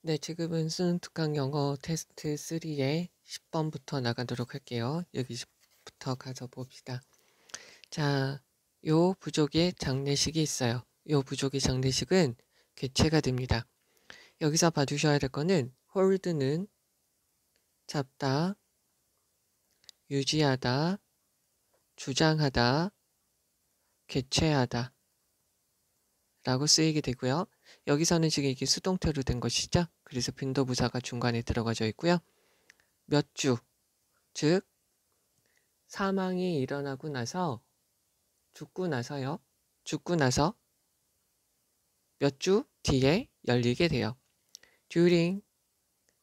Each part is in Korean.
네, 지금은 수능 특강 영어 테스트 3의 10번부터 나가도록 할게요. 여기부터 가서 봅시다. 자, 요 부족의 장례식이 있어요. 요 부족의 장례식은 개체가 됩니다. 여기서 봐주셔야 될 거는 hold는 잡다, 유지하다, 주장하다, 개최하다 라고 쓰이게 되고요. 여기서는 지금 이게 수동태로 된 것이죠. 그래서 빈도부사가 중간에 들어가져 있고요. 몇 주, 즉 사망이 일어나고 나서 죽고 나서요. 죽고 나서 몇 주 뒤에 열리게 돼요. during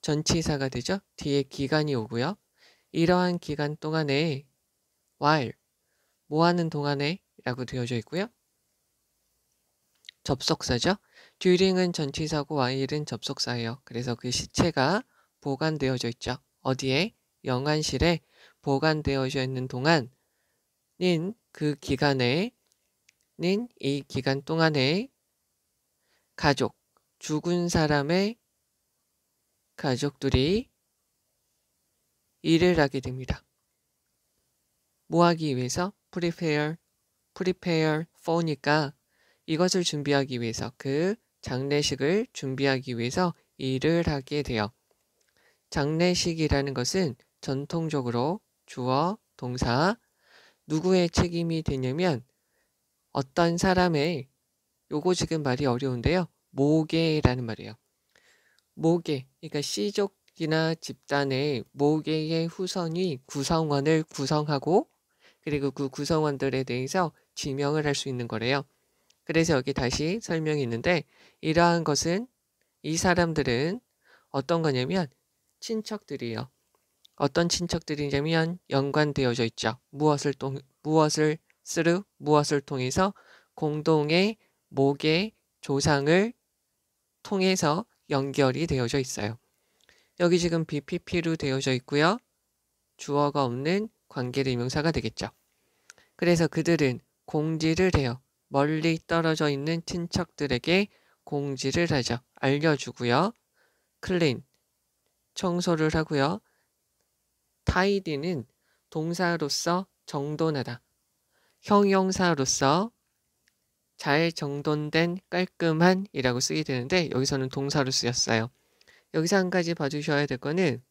전치사가 되죠. 뒤에 기간이 오고요. 이러한 기간 동안에 while 뭐 하는 동안에 라고 되어져 있고요. 접속사죠. during은 전치사고 while은 접속사예요. 그래서 그 시체가 보관되어져 있죠. 어디에? 영안실에 보관되어져 있는 동안인 그 기간에 이 기간 동안에 가족, 죽은 사람의 가족들이 일을 하게 됩니다. 뭐 하기 위해서? prepare for니까 이것을 준비하기 위해서 그 장례식을 준비하기 위해서 일을 하게 돼요. 장례식이라는 것은 전통적으로 주어, 동사, 누구의 책임이 되냐면 어떤 사람의 요거 지금 말이 어려운데요. 모계라는 말이에요. 모계, 그러니까 씨족이나 집단의 모계의 후손이 구성원을 구성하고 그리고 그 구성원들에 대해서 지명을 할 수 있는 거래요. 그래서 여기 다시 설명이 있는데 이러한 것은 이 사람들은 어떤 거냐면 친척들이에요. 어떤 친척들이냐면 연관되어져 있죠. 무엇을 통해서 공동의 모계 조상을 통해서 연결이 되어져 있어요. 여기 지금 BPP로 되어져 있고요. 주어가 없는 관계대명사가 되겠죠. 그래서 그들은 공지를 해요. 멀리 떨어져 있는 친척들에게 공지를 하죠. 알려주고요. clean, 청소를 하고요. tidy는 동사로서 정돈하다. 형용사로서 잘 정돈된 깔끔한 이라고 쓰게 되는데 여기서는 동사로 쓰였어요. 여기서 한 가지 봐주셔야 될 거는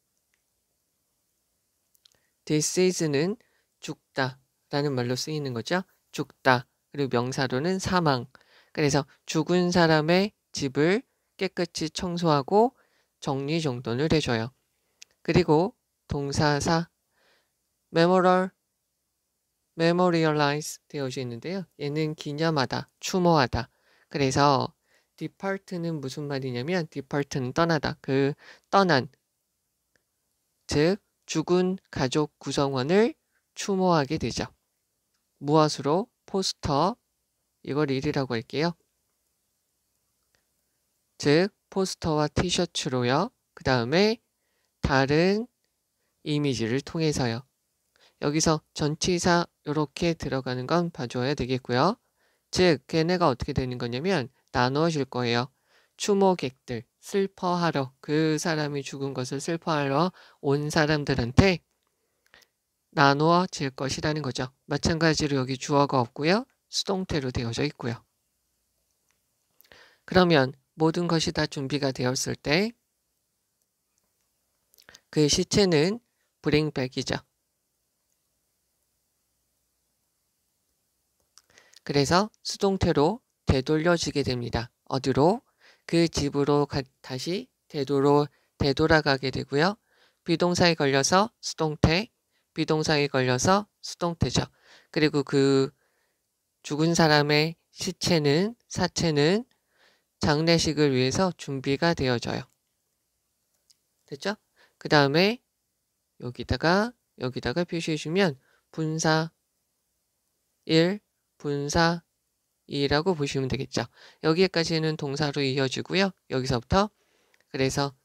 this is는 죽다 라는 말로 쓰이는 거죠. 죽다. 그리고 명사로는 사망. 그래서 죽은 사람의 집을 깨끗이 청소하고 정리정돈을 해줘요. 그리고 동사사 memorialize 되어져 있는데요. 얘는 기념하다, 추모하다. 그래서 depart는 무슨 말이냐면 depart는 떠나다. 그 떠난 즉 죽은 가족 구성원을 추모하게 되죠. 무엇으로? 포스터, 이걸 일이라고 할게요. 즉 포스터와 티셔츠로요. 그 다음에 다른 이미지를 통해서요. 여기서 전치사 이렇게 들어가는 건 봐줘야 되겠고요. 즉 걔네가 어떻게 되는 거냐면 나누어질 거예요. 추모객들, 슬퍼하러 그 사람이 죽은 것을 슬퍼하러 온 사람들한테 나누어질 것이라는 거죠. 마찬가지로 여기 주어가 없고요. 수동태로 되어져 있고요. 그러면 모든 것이 다 준비가 되었을 때 그 시체는 bring back이죠. 그래서 수동태로 되돌려지게 됩니다. 어디로? 그 집으로 다시 되돌아가게 되고요. 비동사에 걸려서 수동태, 비동사에 걸려서 수동태죠. 그리고 그 죽은 사람의 사체는 장례식을 위해서 준비가 되어져요. 됐죠? 그 다음에 여기다가 표시해주면 분사 1, 분사 2라고 보시면 되겠죠. 여기까지는 동사로 이어지고요. 여기서부터 그래서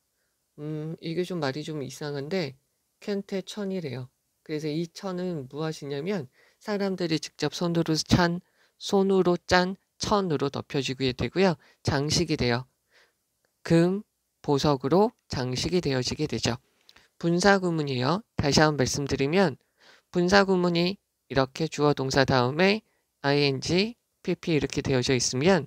이게 좀 말이 좀 이상한데 켄테 천이래요. 그래서 이 천은 무엇이냐면 사람들이 직접 손으로 짠 천으로 덮여지게 되고요. 장식이 돼요. 금, 보석으로 장식이 되어지게 되죠. 분사구문이요. 다시 한번 말씀드리면 분사구문이 이렇게 주어 동사 다음에 ing, pp 이렇게 되어져 있으면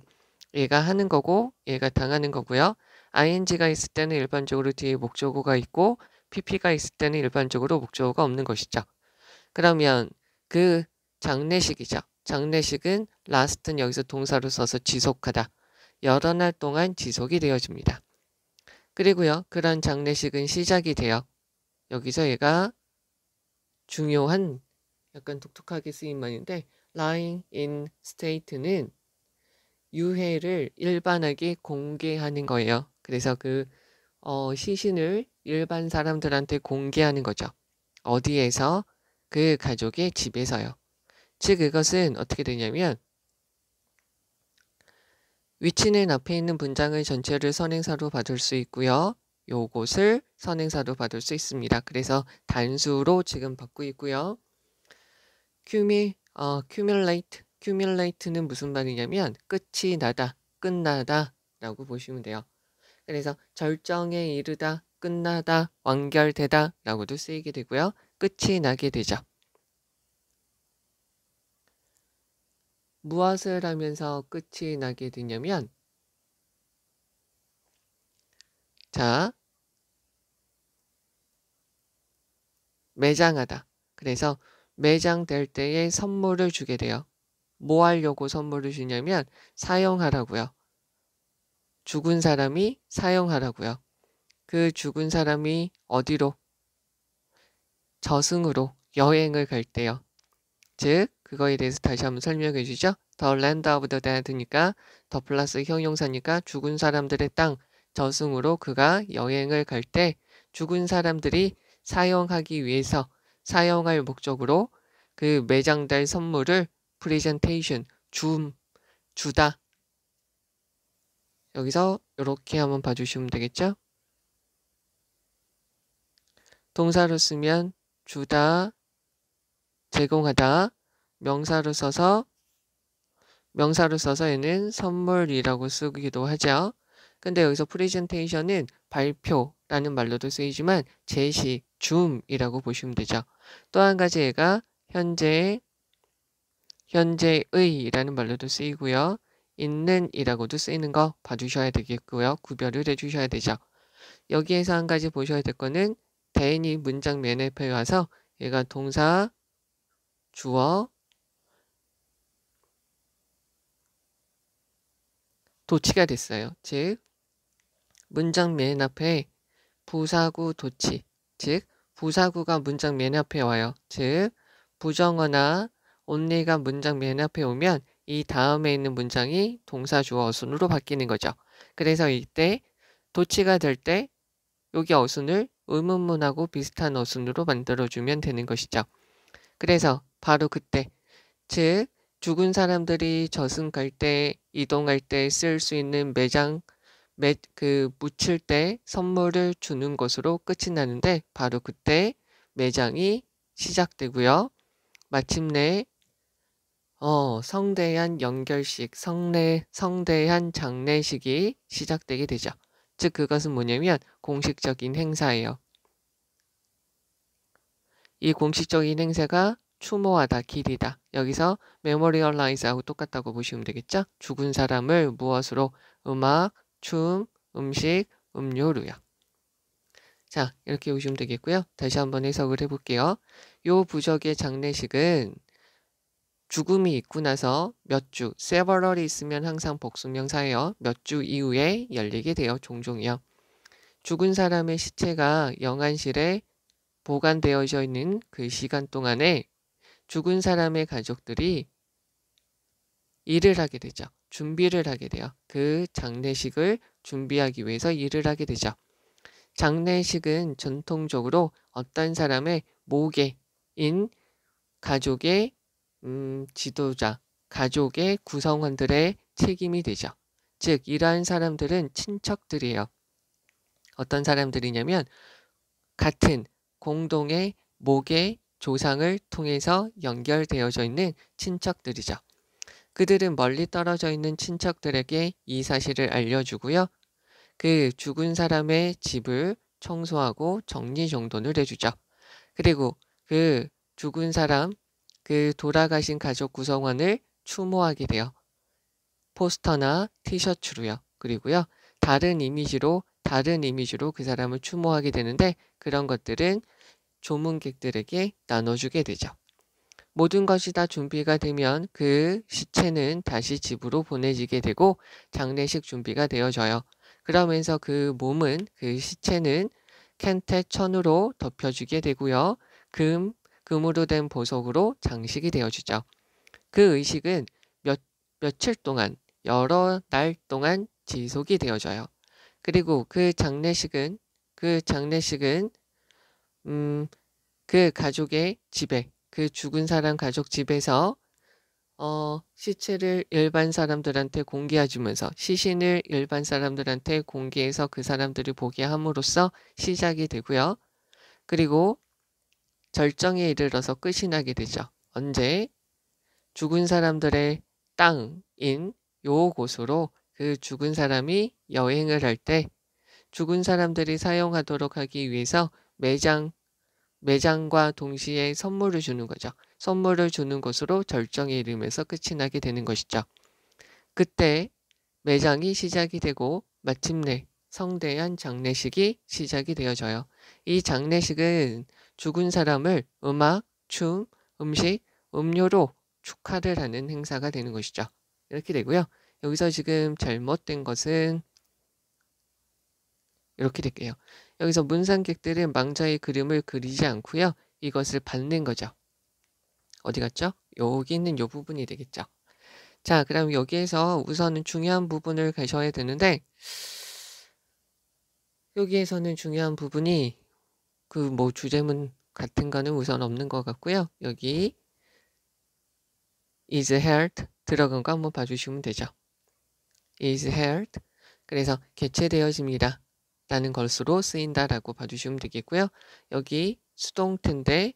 얘가 하는 거고 얘가 당하는 거고요. ing가 있을 때는 일반적으로 뒤에 목적어가 있고 pp가 있을 때는 일반적으로 목적어가 없는 것이죠. 그러면 그 장례식이죠. 장례식은 last는 여기서 동사로 써서 지속하다. 여러 날 동안 지속이 되어집니다. 그리고요. 그런 장례식은 시작이 돼요. 여기서 얘가 중요한 약간 독특하게 쓰인 말인데 lying in state는 유해를 일반하게 공개하는 거예요. 그래서 그 시신을 일반 사람들한테 공개하는 거죠. 어디에서? 그 가족의 집에서요. 즉 이것은 어떻게 되냐면 위치는 앞에 있는 문장의 전체를 선행사로 받을 수 있고요. 요것을 선행사로 받을 수 있습니다. 그래서 단수로 지금 받고 있고요. accumulate는 무슨 말이냐면 끝이 나다, 끝나다 라고 보시면 돼요. 그래서 절정에 이르다, 끝나다, 완결되다 라고도 쓰이게 되고요. 끝이 나게 되죠. 무엇을 하면서 끝이 나게 되냐면 자, 매장하다. 그래서 매장될 때에 선물을 주게 돼요. 뭐 하려고 선물을 주냐면 사용하라고요. 죽은 사람이 사용하라고요. 그 죽은 사람이 어디로? 저승으로 여행을 갈 때요. 즉 그거에 대해서 다시 한번 설명해 주죠. The land of the dead니까 더 플러스 형용사니까 죽은 사람들의 땅 저승으로 그가 여행을 갈 때 죽은 사람들이 사용하기 위해서 사용할 목적으로 그 매장될 선물을 presentation 주다. 여기서 이렇게 한번 봐주시면 되겠죠. 동사로 쓰면 주다, 제공하다, 명사로 써서 얘는 선물이라고 쓰기도 하죠. 근데 여기서 프레젠테이션은 발표라는 말로도 쓰이지만 제시, 줌이라고 보시면 되죠. 또 한 가지 얘가 현재의라는 말로도 쓰이고요. 있는이라고도 쓰이는 거 봐주셔야 되겠고요. 구별을 해주셔야 되죠. 여기에서 한 가지 보셔야 될 거는 then이 문장 맨 앞에 와서 얘가 동사, 주어, 도치가 됐어요. 즉 문장 맨 앞에 부사구 도치, 즉 부사구가 문장 맨 앞에 와요. 즉 부정어나 only가 문장 맨 앞에 오면 이 다음에 있는 문장이 동사 주어 어순으로 바뀌는 거죠. 그래서 이때 도치가 될 때 여기 어순을 의문문하고 비슷한 어순으로 만들어주면 되는 것이죠. 그래서 바로 그때, 즉 죽은 사람들이 저승 갈 때, 이동할 때 쓸 수 있는 묻힐 때 선물을 주는 것으로 끝이 나는데 바로 그때 매장이 시작되고요. 마침내 성대한 연결식, 성대한 장례식이 시작되게 되죠. 즉 그것은 뭐냐면 공식적인 행사예요. 이 공식적인 행사가 추모하다, 기리다. 여기서 memorialize하고 똑같다고 보시면 되겠죠. 죽은 사람을 무엇으로? 음악, 춤, 음식, 음료로요. 자, 이렇게 보시면 되겠고요. 다시 한번 해석을 해볼게요. 요 부적의 장례식은 죽음이 있고 나서 몇 주, several이 있으면 항상 복수명사예요. 몇 주 이후에 열리게 돼요. 종종이요. 죽은 사람의 시체가 영안실에 보관되어져 있는 그 시간 동안에 죽은 사람의 가족들이 일을 하게 되죠. 준비를 하게 돼요. 그 장례식을 준비하기 위해서 일을 하게 되죠. 장례식은 전통적으로 어떤 사람의 모계인 가족의 지도자, 가족의 구성원들의 책임이 되죠. 즉 이러한 사람들은 친척들이에요. 어떤 사람들이냐면 같은 공동의 목의 조상을 통해서 연결되어져 있는 친척들이죠. 그들은 멀리 떨어져 있는 친척들에게 이 사실을 알려주고요. 그 죽은 사람의 집을 청소하고 정리정돈을 해주죠. 그리고 그 죽은 사람, 그 돌아가신 가족 구성원을 추모하게 돼요. 포스터나 티셔츠로요. 그리고요, 다른 이미지로 그 사람을 추모하게 되는데, 그런 것들은 조문객들에게 나눠주게 되죠. 모든 것이 다 준비가 되면 그 시체는 다시 집으로 보내지게 되고 장례식 준비가 되어져요. 그러면서 그 시체는 캔테 천으로 덮여주게 되고요. 금으로 된 보석으로 장식이 되어주죠. 그 의식은 며칠 동안, 여러 날 동안 지속이 되어져요. 그리고 그 장례식은 그 가족의 집에, 그 죽은 사람 가족 집에서 시체를 일반 사람들한테 공개해주면서, 시신을 일반 사람들한테 공개해서 그 사람들이 보게 함으로써 시작이 되고요. 그리고 절정에 이르러서 끝이 나게 되죠. 언제? 죽은 사람들의 땅인 요 곳으로 그 죽은 사람이 여행을 할 때 죽은 사람들이 사용하도록 하기 위해서 매장과 동시에 선물을 주는 거죠. 선물을 주는 것으로 절정에 이르면서 끝이 나게 되는 것이죠. 그때 매장이 시작이 되고 마침내 성대한 장례식이 시작이 되어져요. 이 장례식은 죽은 사람을 음악, 춤, 음식, 음료로 축하를 하는 행사가 되는 것이죠. 이렇게 되고요. 여기서 지금 잘못된 것은 이렇게 될게요. 여기서 문상객들은 망자의 그림을 그리지 않고요. 이것을 받는 거죠. 어디 갔죠? 여기 있는 요 부분이 되겠죠. 자, 그럼 여기에서 우선은 중요한 부분을 가셔야 되는데, 여기에서는 중요한 부분이 그 주제문 같은 거는 우선 없는 것 같고요. 여기 is held 들어간 거 한번 봐주시면 되죠. is held. 그래서 개최되어집니다 라는 것으로 쓰인다라고 봐주시면 되겠고요. 여기 수동태인데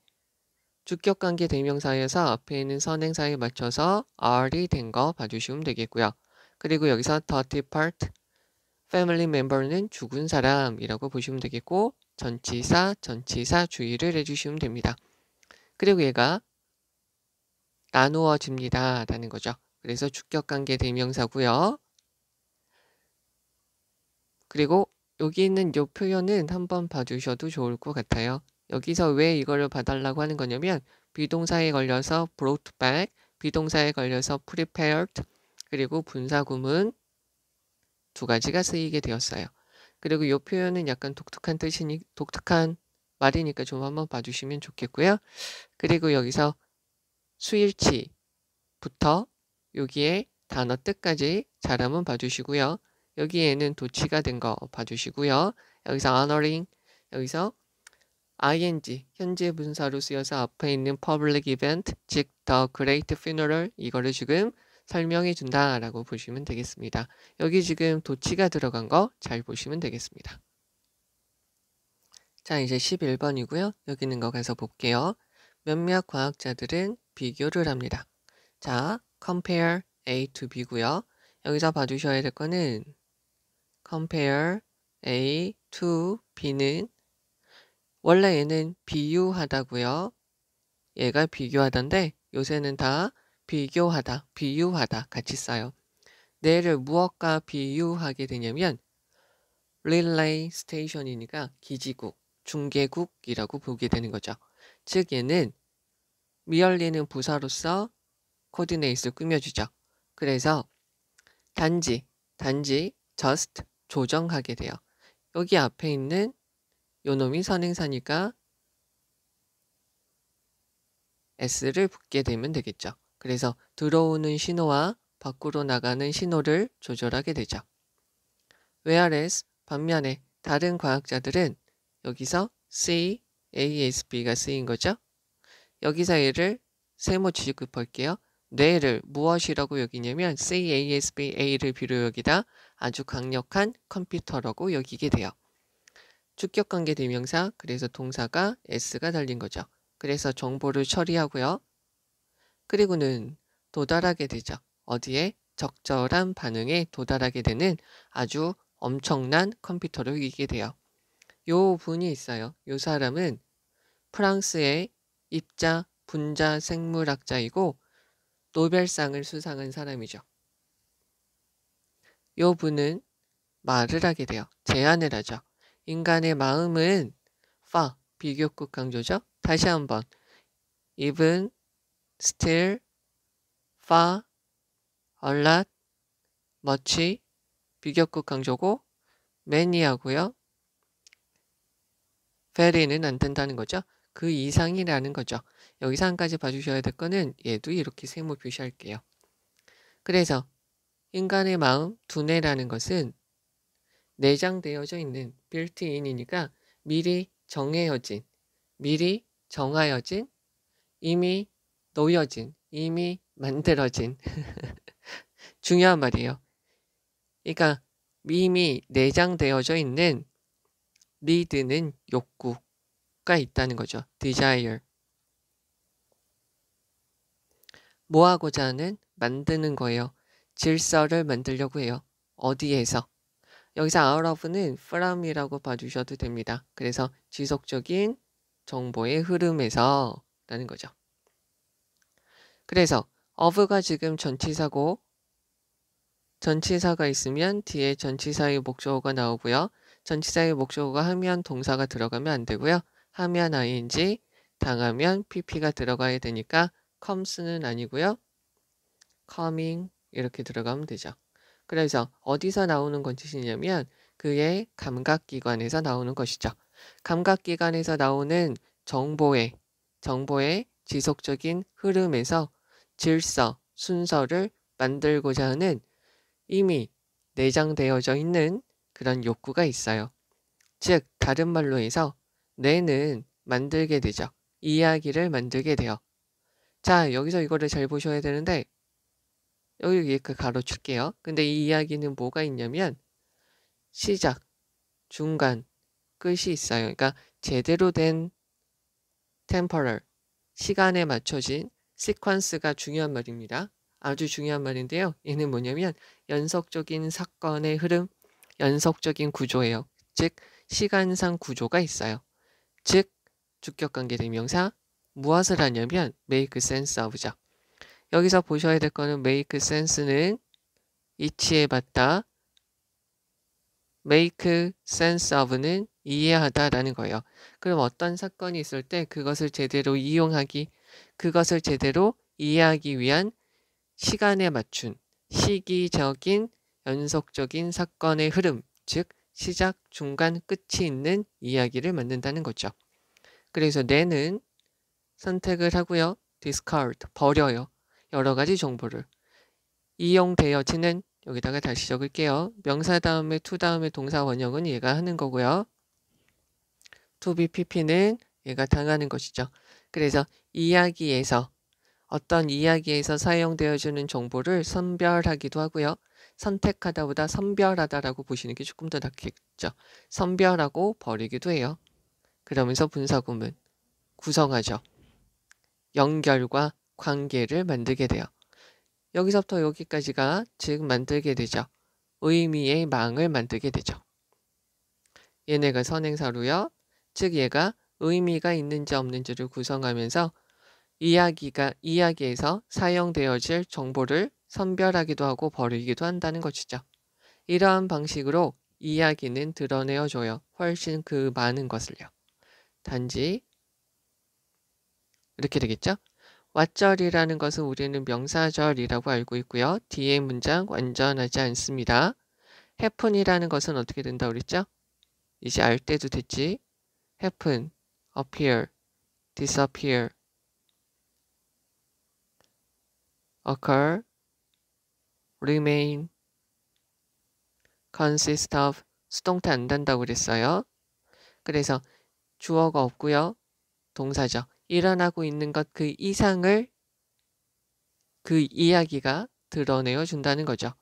주격관계 대명사여서 앞에 있는 선행사에 맞춰서 are이 된 거 봐주시면 되겠고요. 그리고 여기서 the depart family member는 죽은 사람이라고 보시면 되겠고, 전치사 주의를 해주시면 됩니다. 그리고 얘가 나누어집니다 라는 거죠. 그래서 주격관계 대명사고요. 그리고 여기 있는 이 표현은 한번 봐주셔도 좋을 것 같아요. 여기서 왜 이거를 봐달라고 하는 거냐면, 비동사에 걸려서 brought back, 비동사에 걸려서 prepared, 그리고 분사구문 두 가지가 쓰이게 되었어요. 그리고 이 표현은 약간 독특한 말이니까 좀 한번 봐주시면 좋겠고요. 그리고 여기서 수일치부터 여기에 단어 뜻까지 잘 한번 봐주시고요. 여기에는 도치가 된 거 봐주시고요. 여기서 honoring, 여기서 ing 현재 분사로 쓰여서 앞에 있는 public event, 즉 the great funeral, 이거를 지금 설명해 준다라고 보시면 되겠습니다. 여기 지금 도치가 들어간 거 잘 보시면 되겠습니다. 자, 이제 11번이고요. 여기 있는 거 가서 볼게요. 몇몇 과학자들은 비교를 합니다. 자, compare A to B고요. 여기서 봐주셔야 될 거는 compare A to B는 원래 얘는 비유하다고요. 얘가 비교하던데 요새는 다 비교하다, 비유하다 같이 써요. 얘를 무엇과 비유하게 되냐면 릴레이 스테이션이니까 기지국, 중계국이라고 보게 되는 거죠. 즉 얘는 미얼리는 부사로서 코디네이트를 꾸며주죠. 그래서 단지, just 조정하게 돼요. 여기 앞에 있는 요놈이 선행사니까 S를 붙게 되면 되겠죠. 그래서 들어오는 신호와 밖으로 나가는 신호를 조절하게 되죠. whereas 반면에 다른 과학자들은 여기서 CASB가 쓰인 거죠. 여기서 얘를 세모 취급할게요. 뇌를 무엇이라고 여기냐면 CASBA를 비로 여기다 아주 강력한 컴퓨터라고 여기게 돼요. 주격관계 대명사, 그래서 동사가 S가 달린 거죠. 그래서 정보를 처리하고요. 그리고는 도달하게 되죠. 어디에? 적절한 반응에 도달하게 되는 아주 엄청난 컴퓨터를 이기게 돼요. 요 분이 있어요. 요 사람은 프랑스의 입자 분자 생물학자이고 노벨상을 수상한 사람이죠. 요 분은 말을 하게 돼요. 제안을 하죠. 인간의 마음은 비교급 강조죠. 다시 한번 even, still, far, a lot, much 비교급 강조고 many하고요. very는 안 된다는 거죠. 그 이상이라는 거죠. 여기서 한 가지 봐주셔야 될 거는 얘도 이렇게 세모 표시할게요. 그래서 인간의 마음 두뇌라는 것은 내장되어져 있는 빌트인이니까 미리 정해진, 미리 정하여진, 이미 놓여진, 이미 만들어진 중요한 말이에요. 그러니까 이미 내장되어져 있는 need는 욕구가 있다는 거죠. desire. 뭐 하고자 하는? 만드는 거예요. 질서를 만들려고 해요. 어디에서? 여기서 out of는 from이라고 봐주셔도 됩니다. 그래서 지속적인 정보의 흐름에서 라는 거죠. 그래서 of가 지금 전치사고 전치사가 있으면 뒤에 전치사의 목적어가 나오고요. 전치사의 목적어가 하면 동사가 들어가면 안 되고요. 하면 ing, 당하면 pp가 들어가야 되니까 comes는 아니고요. coming 이렇게 들어가면 되죠. 그래서 어디서 나오는 것이냐면 그의 감각기관에서 나오는 것이죠. 감각기관에서 나오는 정보의 지속적인 흐름에서 질서, 순서를 만들고자 하는 이미 내장되어져 있는 그런 욕구가 있어요. 즉 다른 말로 해서 뇌는 만들게 되죠. 이야기를 만들게 돼요. 자, 여기서 이거를 잘 보셔야 되는데 여기 그 가로칠게요. 근데 이 이야기는 뭐가 있냐면 시작, 중간, 끝이 있어요. 그러니까 제대로 된 temporal, 시간에 맞춰진 시퀀스가 중요한 말입니다. 아주 중요한 말인데요. 얘는 뭐냐면 연속적인 사건의 흐름, 연속적인 구조예요. 즉 시간상 구조가 있어요. 즉 주격관계 대명사 무엇을 하냐면 make sense of죠. 여기서 보셔야 될 거는 make sense는 이치에 받다, make sense of는 이해하다라는 거예요. 그럼 어떤 사건이 있을 때 그것을 제대로 이용하기, 그것을 제대로 이해하기 위한 시간에 맞춘 시기적인 연속적인 사건의 흐름, 즉 시작, 중간, 끝이 있는 이야기를 만든다는 거죠. 그래서 뇌는 선택을 하고요. discard, 버려요. 여러 가지 정보를. 이용되어지는 여기다가 다시 적을게요. 명사 다음에 to 다음에 동사 원형은 얘가 하는 거고요. to be pp는 얘가 당하는 것이죠. 그래서 이야기에서 어떤 이야기에서 사용되어지는 정보를 선별하기도 하고요. 선택하다보다 선별하다라고 보시는 게 조금 더 낫겠죠. 선별하고 버리기도 해요. 그러면서 분사구문 구성하죠. 연결과 관계를 만들게 돼요. 여기서부터 여기까지가 즉 만들게 되죠. 의미의 망을 만들게 되죠. 얘네가 선행사로요. 즉 얘가 의미가 있는지 없는지를 구성하면서 이야기에서 사용되어질 정보를 선별하기도 하고 버리기도 한다는 것이죠. 이러한 방식으로 이야기는 드러내어줘요. 훨씬 그 많은 것을요. 단지 이렇게 되겠죠. 왓절이라는 것은 우리는 명사절이라고 알고 있고요. 뒤에 문장 완전하지 않습니다. happen이라는 것은 어떻게 된다고 그랬죠? 이제 알 때도 됐지. happen, appear, disappear, occur, remain, consist of 수동태 안 단다고 그랬어요. 그래서 주어가 없고요. 동사죠. 일어나고 있는 것 그 이상을 그 이야기가 드러내어 준다는 거죠.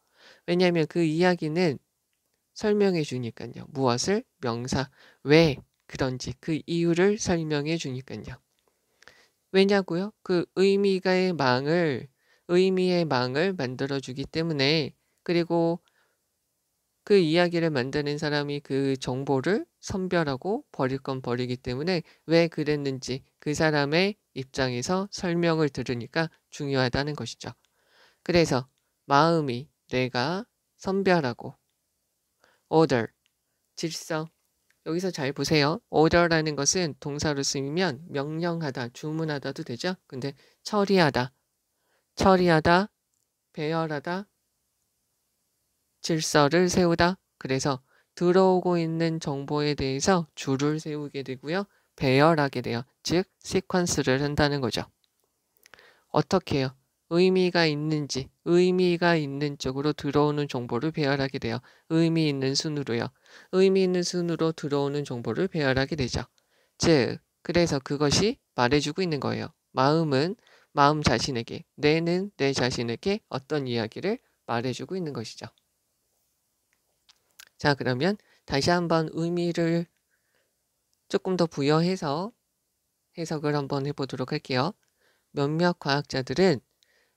왜냐하면 그 이야기는 설명해 주니까요. 무엇을? 명사. 왜 그런지 그 이유를 설명해 주니까요. 왜냐고요? 그 의미의 망을 만들어 주기 때문에 그리고 그 이야기를 만드는 사람이 그 정보를 선별하고 버릴 건 버리기 때문에 왜 그랬는지 그 사람의 입장에서 설명을 들으니까 중요하다는 것이죠. 그래서 마음이 내가 선별하고 order, 질서. 여기서 잘 보세요. order라는 것은 동사로 쓰이면 명령하다, 주문하다도 되죠. 근데 처리하다, 배열하다, 질서를 세우다. 그래서 들어오고 있는 정보에 대해서 줄을 세우게 되고요. 배열하게 돼요. 즉 시퀀스를 한다는 거죠. 어떻게 해요? 의미가 있는 쪽으로 들어오는 정보를 배열하게 돼요. 의미 있는 순으로요. 의미 있는 순으로 들어오는 정보를 배열하게 되죠. 즉 그래서 그것이 말해주고 있는 거예요. 마음은 마음 자신에게, 뇌는 내 자신에게 어떤 이야기를 말해주고 있는 것이죠. 자, 그러면 다시 한번 의미를 조금 더 부여해서 해석을 한번 해보도록 할게요. 몇몇 과학자들은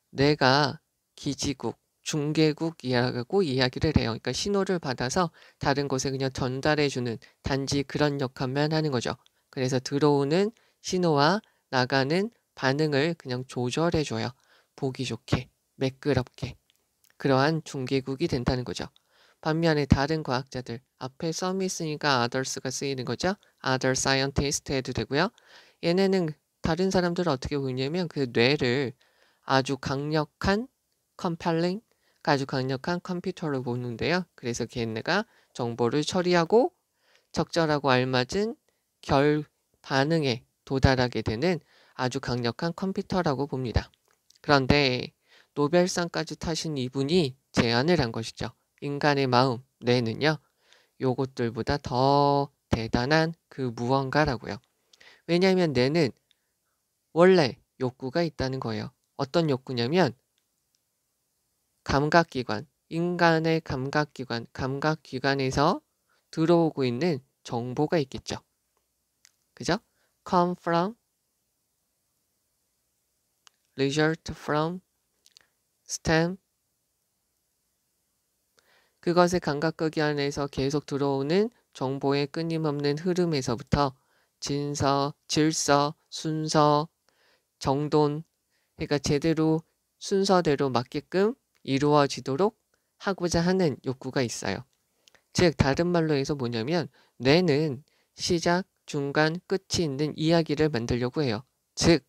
내가 기지국, 중계국이라고 이야기를 해요. 그러니까 신호를 받아서 다른 곳에 그냥 전달해주는 단지 그런 역할만 하는 거죠. 그래서 들어오는 신호와 나가는 반응을 그냥 조절해줘요. 보기 좋게, 매끄럽게. 그러한 중계국이 된다는 거죠. 반면에 다른 과학자들, 앞에 some이 있으니까 others가 쓰이는 거죠. other scientist 해도 되고요. 얘네는 다른 사람들은 어떻게 보냐면 그 뇌를 아주 강력한 compelling, 아주 강력한 컴퓨터로 보는데요. 그래서 걔네가 정보를 처리하고 적절하고 알맞은 반응에 도달하게 되는 아주 강력한 컴퓨터라고 봅니다. 그런데 노벨상까지 타신 이분이 제안을 한 것이죠. 인간의 마음, 뇌는요. 요것들보다 더 대단한 그 무언가라고요. 왜냐하면 뇌는 원래 욕구가 있다는 거예요. 어떤 욕구냐면 감각기관, 인간의 감각기관에서 들어오고 있는 정보가 있겠죠. 그죠? come from, result from, stem. 그것의 감각기관에서 계속 들어오는 정보의 끊임없는 흐름에서부터 질서, 순서, 정돈, 그러니까 제대로 순서대로 맞게끔 이루어지도록 하고자 하는 욕구가 있어요. 즉 다른 말로 해서 뭐냐면 뇌는 시작, 중간, 끝이 있는 이야기를 만들려고 해요. 즉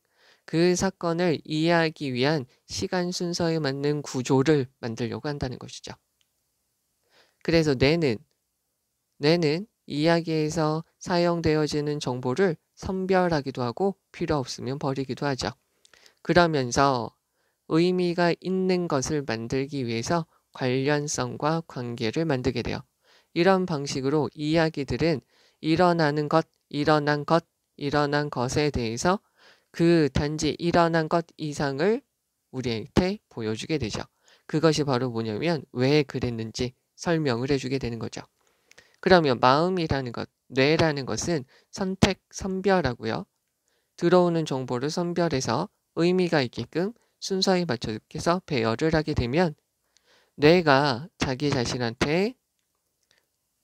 그 사건을 이해하기 위한 시간 순서에 맞는 구조를 만들려고 한다는 것이죠. 그래서 뇌는 이야기에서 사용되어지는 정보를 선별하기도 하고 필요 없으면 버리기도 하죠. 그러면서 의미가 있는 것을 만들기 위해서 관련성과 관계를 만들게 돼요. 이런 방식으로 이야기들은 일어난 것에 대해서 그 단지 일어난 것 이상을 우리한테 보여주게 되죠. 그것이 바로 뭐냐면 왜 그랬는지 설명을 해주게 되는 거죠. 그러면 마음이라는 것, 뇌라는 것은 선별하고요. 들어오는 정보를 선별해서 의미가 있게끔 순서에 맞춰서 배열을 하게 되면 뇌가 자기 자신한테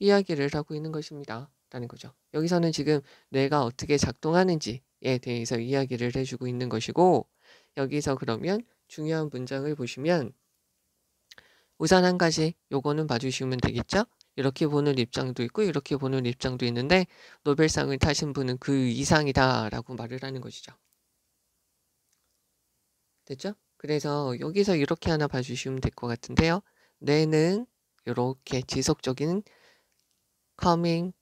이야기를 하고 있는 것입니다. 라는 거죠. 여기서는 지금 뇌가 어떻게 작동하는지에 대해서 이야기를 해주고 있는 것이고 여기서 그러면 중요한 문장을 보시면 우선 한 가지 요거는 봐주시면 되겠죠? 이렇게 보는 입장도 있고 이렇게 보는 입장도 있는데 노벨상을 타신 분은 그 이상이다 라고 말을 하는 것이죠. 됐죠? 그래서 여기서 이렇게 하나 봐주시면 될 것 같은데요. 뇌는 이렇게 지속적인 coming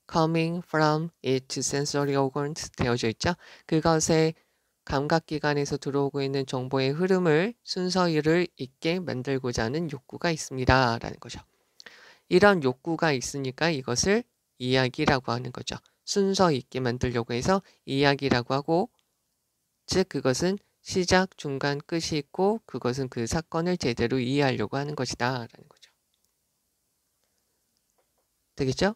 from its sensory organs 되어져 있죠. 그것의 감각기관에서 들어오고 있는 정보의 흐름을 순서를 있게 만들고자 하는 욕구가 있습니다. 라는 거죠. 이런 욕구가 있으니까 이것을 이야기라고 하는 거죠. 순서 있게 만들려고 해서 이야기라고 하고 즉 그것은 시작, 중간, 끝이 있고 그것은 그 사건을 제대로 이해하려고 하는 것이다. 라는 거죠. 되겠죠?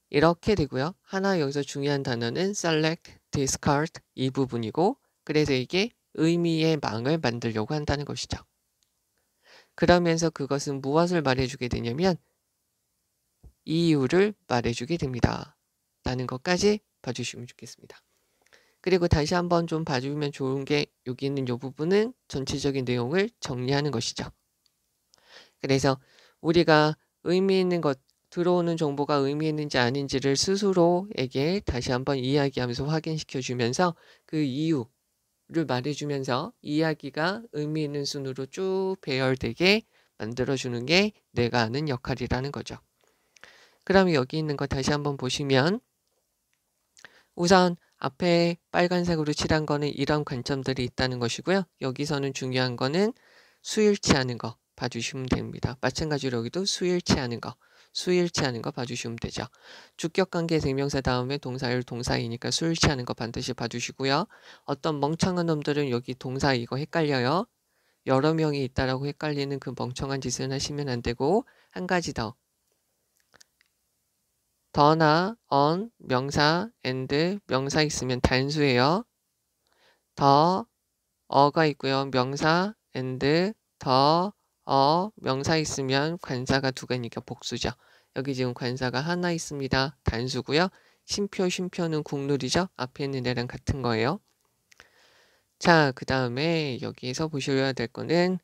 이렇게 되고요. 하나 여기서 중요한 단어는 select, discard 이 부분이고 그래서 이게 의미의 망을 만들려고 한다는 것이죠. 그러면서 그것은 무엇을 말해주게 되냐면 이유를 말해주게 됩니다. 라는 것까지 봐주시면 좋겠습니다. 그리고 다시 한번 좀 봐주면 좋은 게 여기 있는 이 부분은 전체적인 내용을 정리하는 것이죠. 그래서 우리가 의미 있는 것, 들어오는 정보가 의미 있는지 아닌지를 스스로에게 다시 한번 이야기하면서 확인시켜 주면서 그 이유를 말해주면서 이야기가 의미 있는 순으로 쭉 배열되게 만들어주는 게 내가 하는 역할이라는 거죠. 그럼 여기 있는 거 다시 한번 보시면 우선 앞에 빨간색으로 칠한 거는 이런 관점들이 있다는 것이고요. 여기서는 중요한 거는 수일치 하는 거 봐주시면 됩니다. 마찬가지로 여기도 수일치 하는 거 봐주시면 되죠. 주격관계 대명사 다음에 동사일 동사이니까 수일치 하는 거 반드시 봐주시고요. 어떤 멍청한 놈들은 여기 동사 이거 헷갈려요. 여러 명이 있다라고 헷갈리는 그 멍청한 짓은 하시면 안 되고 한 가지 더나 on 명사 and 명사 있으면 단수예요. 어가 있고요. 명사 and 명사 있으면 관사가 두 개니까 복수죠. 여기 지금 관사가 하나 있습니다. 단수고요. 쉼표는 국룰이죠. 앞에 있는 애랑 같은 거예요. 자, 그 다음에 여기에서 보셔야 될 거는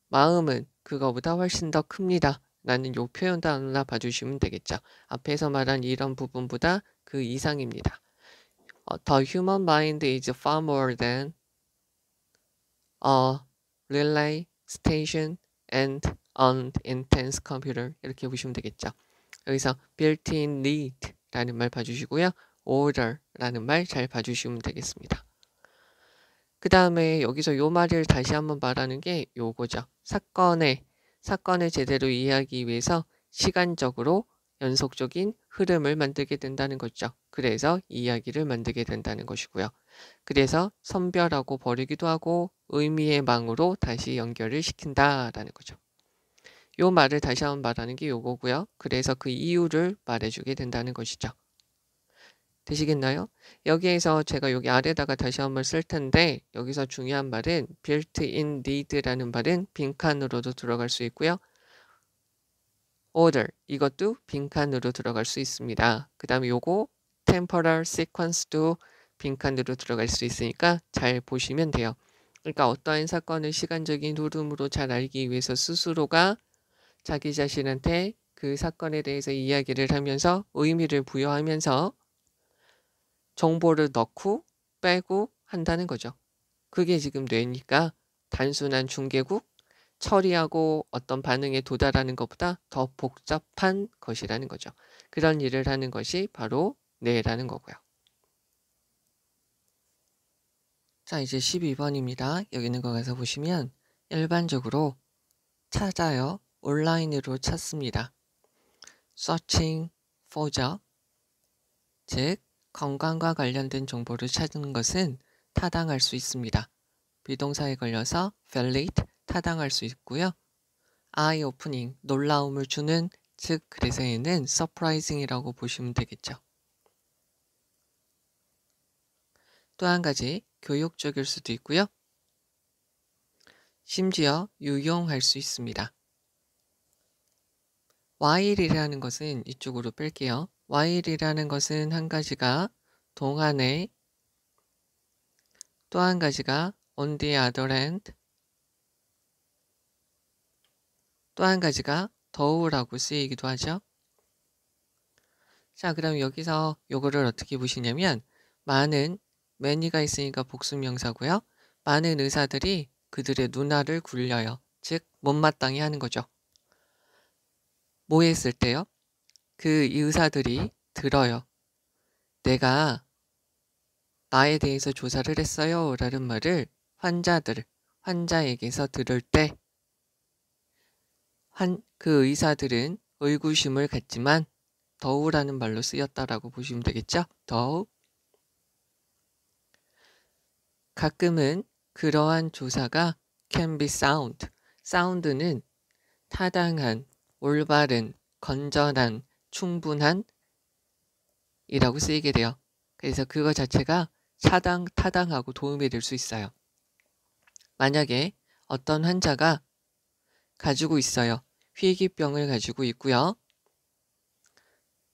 마음은 그거보다 훨씬 더 큽니다. 라는 요 표현도 하나 봐주시면 되겠죠. 앞에서 말한 이런 부분보다 그 이상입니다. The human mind is far more than a relay station and an intense computer. 이렇게 보시면 되겠죠. 여기서 built-in need라는 말 봐주시고요. order라는 말 잘 봐주시면 되겠습니다. 그 다음에 여기서 요 말을 다시 한번 말하는 게 요거죠. 사건을 제대로 이해하기 위해서 시간적으로 연속적인 흐름을 만들게 된다는 거죠. 그래서 이야기를 만들게 된다는 것이고요. 그래서 선별하고 버리기도 하고 의미의 망으로 다시 연결을 시킨다라는 거죠. 요 말을 다시 한번 말하는 게 요거고요. 그래서 그 이유를 말해주게 된다는 것이죠. 되시겠나요? 여기에서 제가 여기 아래다가 다시 한번 쓸 텐데 여기서 중요한 말은 built-in need라는 말은 빈칸으로도 들어갈 수 있고요. order 이것도 빈칸으로 들어갈 수 있습니다. 그 다음에 요거 temporal sequence도 빈칸으로 들어갈 수 있으니까 잘 보시면 돼요. 그러니까 어떠한 사건을 시간적인 흐름으로 잘 알기 위해서 스스로가 자기 자신한테 그 사건에 대해서 이야기를 하면서 의미를 부여하면서 정보를 넣고 빼고 한다는 거죠. 그게 지금 뇌니까 단순한 중개국 처리하고 어떤 반응에 도달하는 것보다 더 복잡한 것이라는 거죠. 그런 일을 하는 것이 바로 뇌라는 거고요. 자, 이제 12번입니다. 여기 있는 거 가서 보시면 일반적으로 찾아요. 온라인으로 찾습니다. searching for죠. 즉 건강과 관련된 정보를 찾는 것은 타당할 수 있습니다. 비동사에 걸려서 valid, 타당할 수 있고요. eye opening, 놀라움을 주는, 즉 그래서 얘는 surprising이라고 보시면 되겠죠. 또 한 가지 교육적일 수도 있고요. 심지어 유용할 수 있습니다. while이라는 것은 이쪽으로 뺄게요. while이라는 것은 한 가지가 동안에, 또 한 가지가 on the other hand, 또 한 가지가 더우라고 쓰이기도 하죠. 자, 그럼 여기서 요거를 어떻게 보시냐면 많은, many가 있으니까 복수명사고요. 많은 의사들이 그들의 눈알을 굴려요. 즉 못마땅해 하는 거죠. 뭐 했을 때요? 그 의사들이 들어요. 내가 나에 대해서 조사를 했어요 라는 말을 환자에게서 들을 때 그 의사들은 의구심을 갖지만 더우라는 말로 쓰였다라고 보시면 되겠죠. 더우. 가끔은 그러한 조사가 can be sound. sound는 타당한, 올바른, 건전한, 충분한 이라고 쓰이게 돼요. 그래서 그거 자체가 타당하고 도움이 될 수 있어요. 만약에 어떤 환자가 가지고 있어요. 희귀병을 가지고 있고요.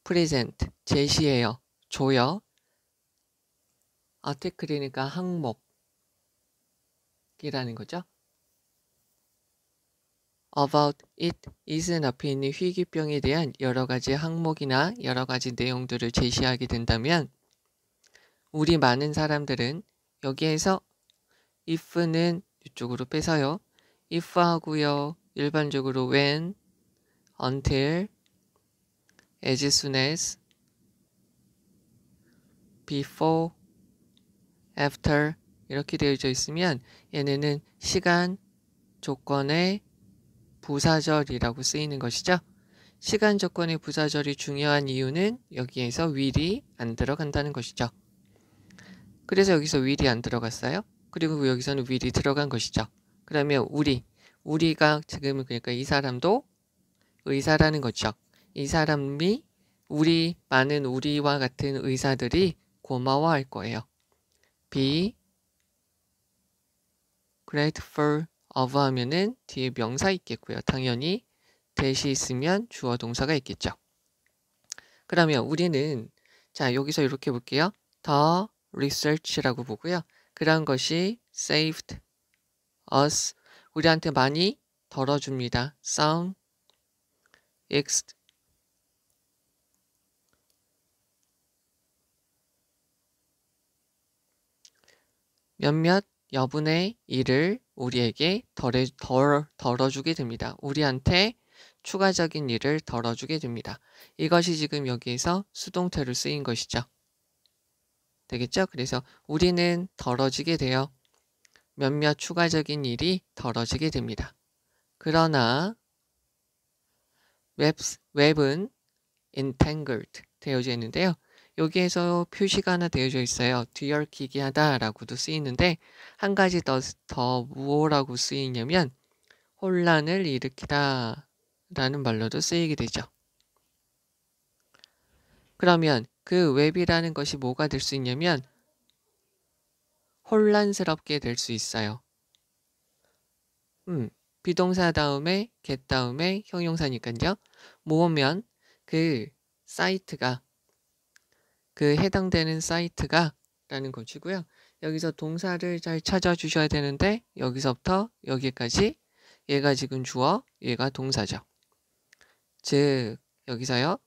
present, 제시해요. 줘요. article이니까 항목이라는 거죠. about it is는 앞에 있는 희귀병에 대한 여러 가지 항목이나 여러 가지 내용들을 제시하게 된다면 우리 많은 사람들은 여기에서 if는 이쪽으로 빼서요. if 하고요. 일반적으로 when, until, as soon as, before, after 이렇게 되어져 있으면 얘네는 시간, 조건의 부사절이라고 쓰이는 것이죠. 시간 조건의 부사절이 중요한 이유는 여기에서 will이 안 들어간다는 것이죠. 그래서 여기서 will이 안 들어갔어요. 그리고 여기서는 will이 들어간 것이죠. 그러면 우리가 지금 그러니까 이 사람도 의사라는 거죠. 이 사람이 많은 우리와 같은 의사들이 고마워할 거예요. be grateful of 하면은 뒤에 명사 있겠고요. 당연히 대시 있으면 주어 동사가 있겠죠. 그러면 우리는 자 여기서 이렇게 볼게요. The research라고 보고요. 그런 것이 saved us 우리한테 많이 덜어줍니다. some 몇몇 여분의 일을 우리에게 덜어주게 됩니다. 우리한테 추가적인 일을 덜어주게 됩니다. 이것이 지금 여기에서 수동태로 쓰인 것이죠. 되겠죠? 그래서 우리는 덜어지게 되어 몇몇 추가적인 일이 덜어지게 됩니다. 그러나 웹은 entangled 되어져 있는데요. 여기에서 표시가 하나 되어져 있어요. 뒤얽히게 하다 라고도 쓰이는데 한 가지 더 무엇라고 쓰이냐면 혼란을 일으키다 라는 말로도 쓰이게 되죠. 그러면 그 웹이라는 것이 뭐가 될 수 있냐면 혼란스럽게 될 수 있어요. 비동사 다음에 get 다음에 형용사니까요. 모으면 그 사이트가 그 해당되는 사이트가 라는 것이고요. 여기서 동사를 잘 찾아주셔야 되는데 여기서부터 여기까지 얘가 지금 주어, 얘가 동사죠. 즉 여기서요.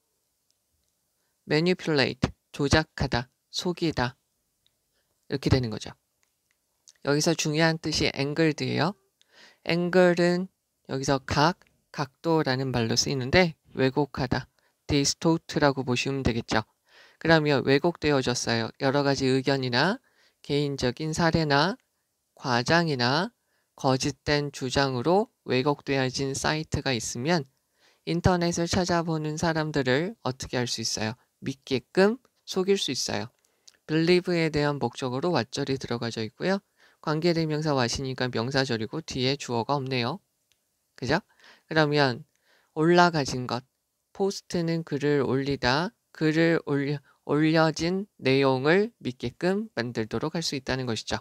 manipulate, 조작하다, 속이다 이렇게 되는 거죠. 여기서 중요한 뜻이 angled예요. angle은 여기서 각도라는 말로 쓰이는데 왜곡하다, distort라고 보시면 되겠죠. 그러면 왜곡되어졌어요. 여러 가지 의견이나 개인적인 사례나 과장이나 거짓된 주장으로 왜곡되어진 사이트가 있으면 인터넷을 찾아보는 사람들을 어떻게 할 수 있어요? 믿게끔 속일 수 있어요. believe에 대한 목적어로 왓절이 들어가져 있고요. 관계대명사 왓이니까 명사절이고 뒤에 주어가 없네요. 그죠? 그러면 올라가진 것. 포스트는 글을 올리다. 글을 올려진 내용을 믿게끔 만들도록 할 수 있다는 것이죠.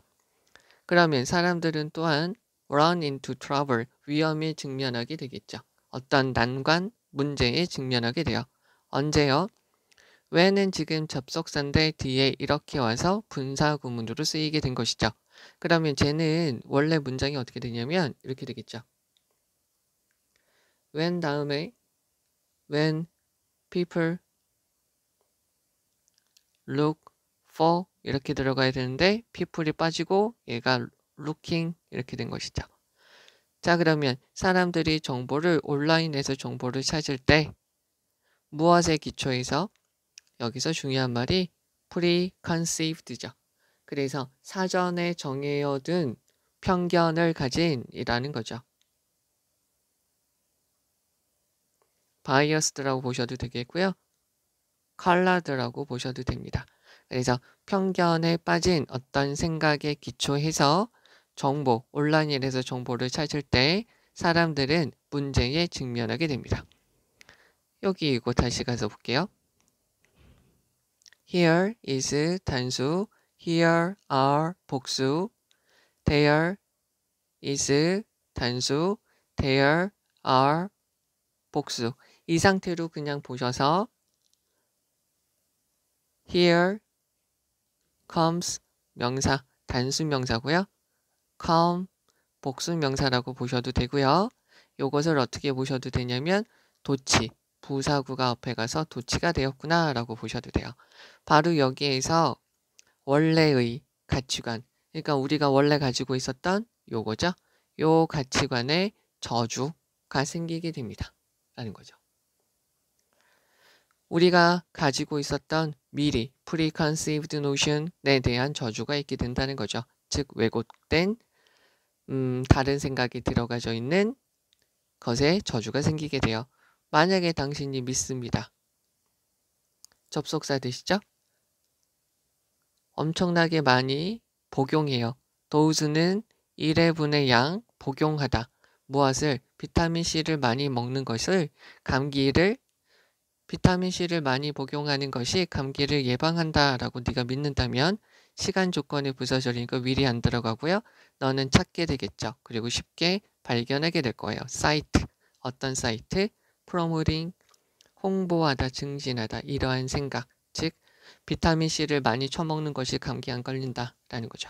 그러면 사람들은 또한 run into trouble, 위험에 직면하게 되겠죠. 어떤 난관, 문제에 직면하게 돼요. 언제요? when은 지금 접속사인데 뒤에 이렇게 와서 분사구문으로 쓰이게 된 것이죠. 그러면 쟤는 원래 문장이 어떻게 되냐면 이렇게 되겠죠. when 다음에 when people look for 이렇게 들어가야 되는데 people이 빠지고 얘가 looking 이렇게 된 것이죠. 자 그러면 사람들이 온라인에서 정보를 찾을 때 무엇에 기초해서 여기서 중요한 말이 preconceived죠. 그래서 사전에 정해둔 편견을 가진이라는 거죠. biased라고 보셔도 되겠고요. colored라고 보셔도 됩니다. 그래서 편견에 빠진 어떤 생각에 기초해서 온라인에서 정보를 찾을 때 사람들은 문제에 직면하게 됩니다. 여기 이거 다시 가서 볼게요. Here is 단수, here are 복수, there is 단수, there are 복수. 이 상태로 그냥 보셔서 Here comes 명사, 단수 명사고요. come 복수 명사라고 보셔도 되고요. 요것을 어떻게 보셔도 되냐면 도치, 부사구가 앞에 가서 도치가 되었구나 라고 보셔도 돼요. 바로 여기에서 원래의 가치관, 그러니까 우리가 원래 가지고 있었던 요거죠. 요 가치관의 저주가 생기게 됩니다. 라는 거죠. 우리가 가지고 있었던 미리 preconceived notion에 대한 저주가 있게 된다는 거죠. 즉 왜곡된 다른 생각이 들어가져 있는 것에 저주가 생기게 돼요. 만약에 당신이 믿습니다. 접속사 되시죠? 엄청나게 많이 복용해요. 도우즈는 1회 분의 양 복용하다. 무엇을? 비타민C를 많이 먹는 것을 비타민C를 많이 복용하는 것이 감기를 예방한다라고 네가 믿는다면 시간 조건이 부서져니까 미리 안 들어가고요. 너는 찾게 되겠죠. 그리고 쉽게 발견하게 될 거예요. 사이트, 어떤 사이트? 프로모팅, 홍보하다, 증진하다, 이러한 생각, 즉 비타민C를 많이 처먹는 것이 감기 안 걸린다라는 거죠.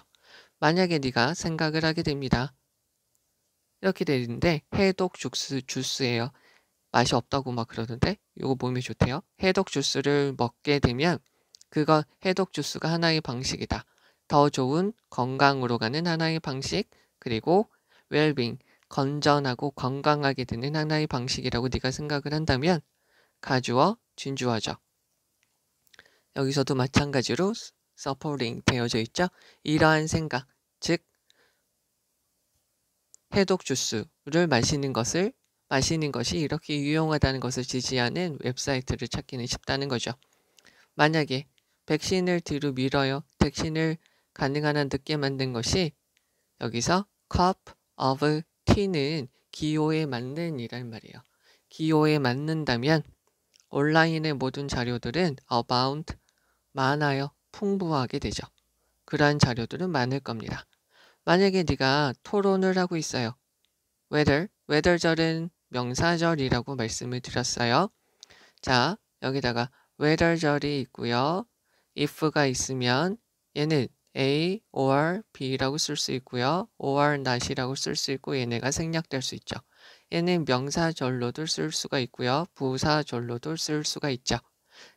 만약에 네가 생각을 하게 됩니다. 이렇게 되는데 해독 주스예요. 맛이 없다고 막 그러던데 이거 몸에 좋대요. 해독 주스를 먹게 되면 그거 해독 주스가 하나의 방식이다. 더 좋은 건강으로 가는 하나의 방식, 그리고 웰빙, 건전하고 건강하게 되는 하나의 방식이라고 네가 생각을 한다면 가주어, 진주어죠. 여기서도 마찬가지로 supporting 되어져 있죠. 이러한 생각, 즉 해독 주스를 마시는 것이 이렇게 유용하다는 것을 지지하는 웹사이트를 찾기는 쉽다는 거죠. 만약에 백신을 뒤로 밀어요. 백신을 가능한 한 늦게 만든 것이 여기서 cup of tea는 기호에 맞는 이란 말이에요. 기호에 맞는다면 온라인의 모든 자료들은 abound 많아요. 풍부하게 되죠. 그러한 자료들은 많을 겁니다. 만약에 네가 토론을 하고 있어요. whether절은 명사절이라고 말씀을 드렸어요. 자, 여기다가 whether절이 있고요. if가 있으면 얘는 A or B라고 쓸 수 있고요. or not이라고 쓸 수 있고 얘네가 생략될 수 있죠. 얘는 명사절로도 쓸 수가 있고요. 부사절로도 쓸 수가 있죠.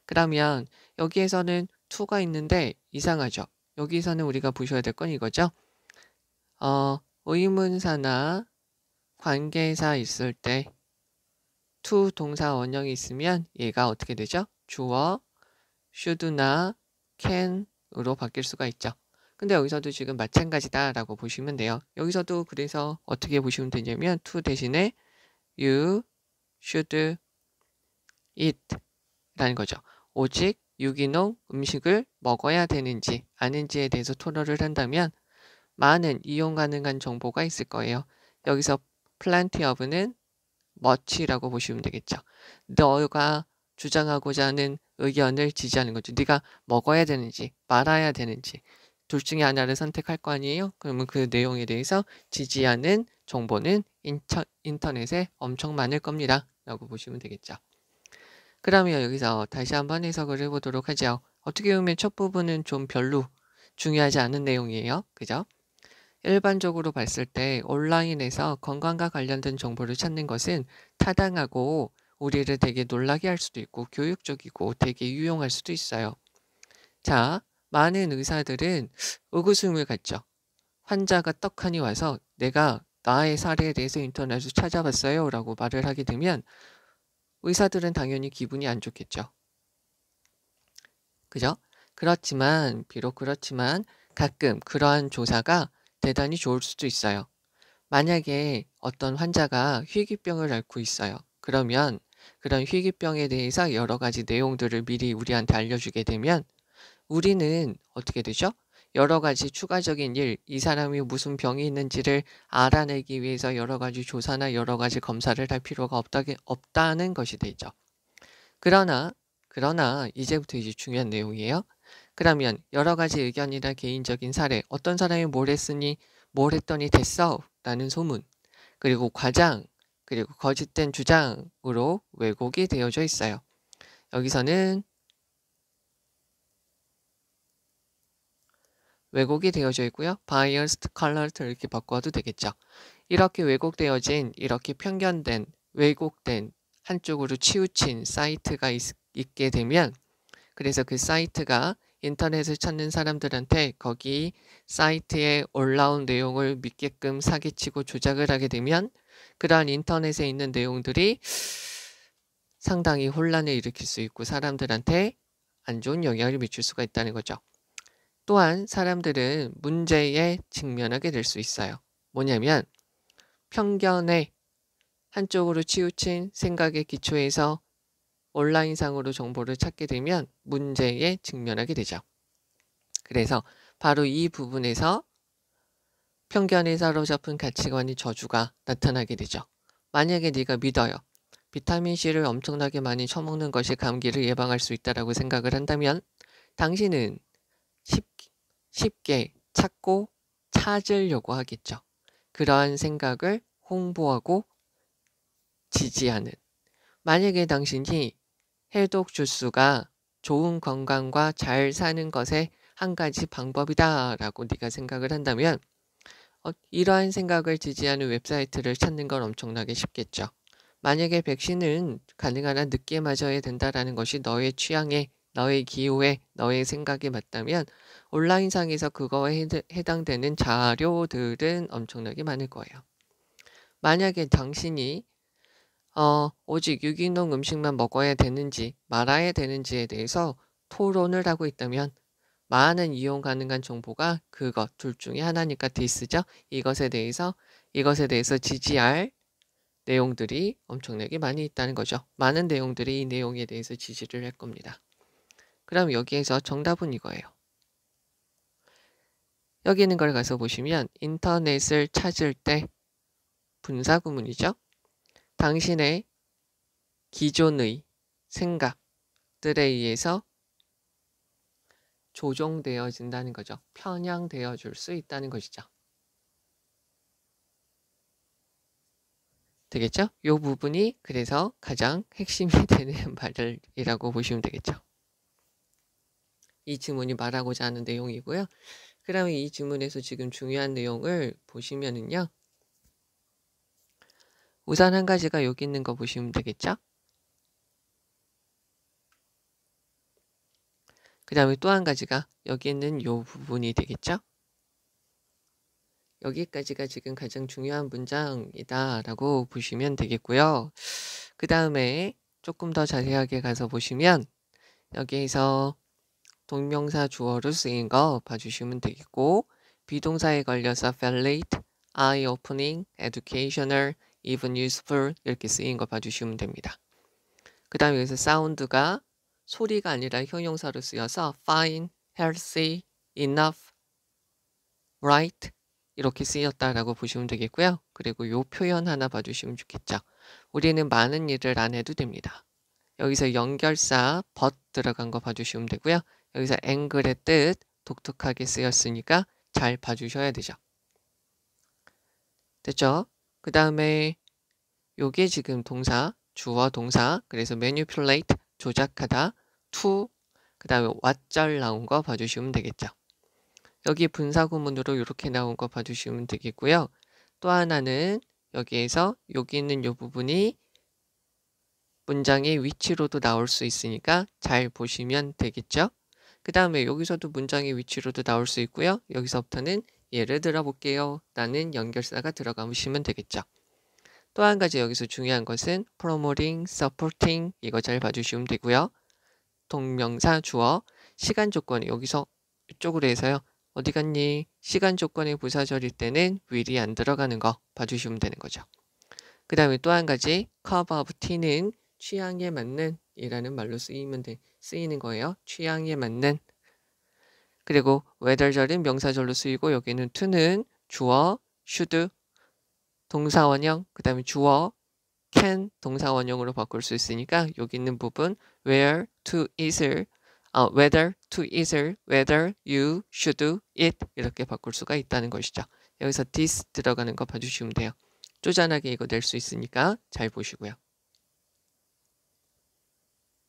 그러면 여기에서는 to가 있는데 이상하죠. 여기서는 우리가 보셔야 될 건 이거죠. 의문사나 관계사 있을 때 to 동사 원형이 있으면 얘가 어떻게 되죠? 주어 should나 can으로 바뀔 수가 있죠. 근데 여기서도 지금 마찬가지다라고 보시면 돼요. 여기서도 그래서 어떻게 보시면 되냐면 to 대신에 you should eat 라는 거죠. 오직 유기농 음식을 먹어야 되는지 아닌지에 대해서 토론을 한다면 많은 이용 가능한 정보가 있을 거예요. 여기서 plenty of는 much라고 보시면 되겠죠. 너가 주장하고자 하는 의견을 지지하는 거죠. 네가 먹어야 되는지 말아야 되는지 둘 중에 하나를 선택할 거 아니에요. 그러면 그 내용에 대해서 지지하는 정보는 인터넷에 엄청 많을 겁니다. 라고 보시면 되겠죠. 그러면 여기서 다시 한번 해석을 해보도록 하죠. 어떻게 보면 첫 부분은 좀 별로 중요하지 않은 내용이에요. 그죠? 일반적으로 봤을 때 온라인에서 건강과 관련된 정보를 찾는 것은 타당하고 우리를 되게 놀라게 할 수도 있고 교육적이고 되게 유용할 수도 있어요. 자, 많은 의사들은 의구심을 갖죠. 환자가 떡하니 와서 내가 나의 사례에 대해서 인터넷에서 찾아봤어요 라고 말을 하게 되면 의사들은 당연히 기분이 안 좋겠죠. 그죠? 비록 그렇지만 가끔 그러한 조사가 대단히 좋을 수도 있어요. 만약에 어떤 환자가 희귀병을 앓고 있어요. 그러면 그런 희귀병에 대해서 여러 가지 내용들을 미리 우리한테 알려주게 되면 우리는 어떻게 되죠? 여러 가지 추가적인 이 사람이 무슨 병이 있는지를 알아내기 위해서 여러 가지 조사나 여러 가지 검사를 할 필요가 없다는 것이 되죠. 그러나 이제부터 이제 중요한 내용이에요. 그러면 여러 가지 의견이나 개인적인 사례, 어떤 사람이 뭘 했더니 됐어 라는 소문, 그리고 과장, 그리고 거짓된 주장으로 왜곡이 되어져 있어요. 여기서는 왜곡이 되어져 있고요. biased, colored 이렇게 바꿔도 되겠죠. 이렇게 왜곡되어진, 이렇게 편견된, 왜곡된, 한쪽으로 치우친 사이트가 있게 되면, 그래서 그 사이트가 인터넷을 찾는 사람들한테 거기 사이트에 올라온 내용을 믿게끔 사기치고 조작을 하게 되면 그러한 인터넷에 있는 내용들이 상당히 혼란을 일으킬 수 있고 사람들한테 안 좋은 영향을 미칠 수가 있다는 거죠. 또한 사람들은 문제에 직면하게 될 수 있어요. 뭐냐면 편견에 한쪽으로 치우친 생각의 기초에서 온라인상으로 정보를 찾게 되면 문제에 직면하게 되죠. 그래서 바로 이 부분에서 편견에 사로잡힌 가치관의 저주가 나타나게 되죠. 만약에 네가 믿어요. 비타민C를 엄청나게 많이 처먹는 것이 감기를 예방할 수 있다고 생각을 한다면 당신은 쉽게 찾고 찾으려고 하겠죠. 그러한 생각을 홍보하고 지지하는. 만약에 당신이 해독 주스가 좋은 건강과 잘 사는 것의 한 가지 방법이다라고 네가 생각을 한다면 이러한 생각을 지지하는 웹사이트를 찾는 건 엄청나게 쉽겠죠. 만약에 백신은 가능한 한 늦게 맞아야 된다라는 것이 너의 취향에, 너의 기호에, 너의 생각에 맞다면 온라인상에서 그거에 해당되는 자료들은 엄청나게 많을 거예요. 만약에 당신이 오직 유기농 음식만 먹어야 되는지 말아야 되는지에 대해서 토론을 하고 있다면 많은 이용 가능한 정보가 그것 둘 중에 하나니까 디스죠. 이것에 대해서 지지할 내용들이 엄청나게 많이 있다는 거죠. 많은 내용들이 이 내용에 대해서 지지를 할 겁니다. 그럼 여기에서 정답은 이거예요. 여기 있는 걸 가서 보시면 인터넷을 찾을 때 분사구문이죠. 당신의 기존의 생각들에 의해서 조종되어진다는 거죠. 편향되어 줄 수 있다는 것이죠. 되겠죠? 이 부분이 그래서 가장 핵심이 되는 말이라고 보시면 되겠죠. 이 지문이 말하고자 하는 내용이고요. 그 다음에 이 지문에서 지금 중요한 내용을 보시면은요. 우선 한 가지가 여기 있는 거 보시면 되겠죠? 그 다음에 또 한 가지가 여기 있는 이 부분이 되겠죠? 여기까지가 지금 가장 중요한 문장이다 라고 보시면 되겠고요. 그 다음에 조금 더 자세하게 가서 보시면 여기에서 동명사 주어로 쓰인 거 봐주시면 되겠고 비동사에 걸려서 valid, eye-opening, educational, even useful 이렇게 쓰인 거 봐주시면 됩니다. 그 다음에 여기서 사운드가 소리가 아니라 형용사로 쓰여서 fine, healthy, enough, right 이렇게 쓰였다라고 보시면 되겠고요. 그리고 요 표현 하나 봐주시면 좋겠죠. 우리는 많은 일을 안 해도 됩니다. 여기서 연결사 but 들어간 거 봐주시면 되고요. 여기서 angle의 뜻 독특하게 쓰였으니까 잘 봐주셔야 되죠. 됐죠? 그 다음에 요게 지금 동사, 주어 동사, 그래서 manipulate, 조작하다, to, 그 다음에 what절 나온 거 봐주시면 되겠죠. 여기 분사구문으로 이렇게 나온 거 봐주시면 되겠고요. 또 하나는 여기에서 여기 있는 이 부분이 문장의 위치로도 나올 수 있으니까 잘 보시면 되겠죠. 그 다음에 여기서도 문장의 위치로도 나올 수 있고요. 여기서부터는 예를 들어 볼게요. 라는 연결사가 들어가시면 되겠죠. 또 한 가지 여기서 중요한 것은 promoting, supporting 이거 잘 봐주시면 되고요. 동명사 주어 시간 조건이 여기서 이쪽으로 해서요. 어디 갔니? 시간 조건의 부사절일 때는 will이 안 들어가는 거 봐주시면 되는 거죠. 그 다음에 또 한 가지 cup of tea는 취향에 맞는 이라는 말로 쓰이는 거예요. 취향에 맞는. 그리고 whether절은 명사절로 쓰이고 여기는 to는 주어 should 동사원형 그 다음에 주어 can 동사원형으로 바꿀 수 있으니까 여기 있는 부분 where to is을 whether to is을 whether you should it 이렇게 바꿀 수가 있다는 것이죠. 여기서 this 들어가는 거 봐주시면 돼요. 쪼잔하게 이거 낼 수 있으니까 잘 보시고요.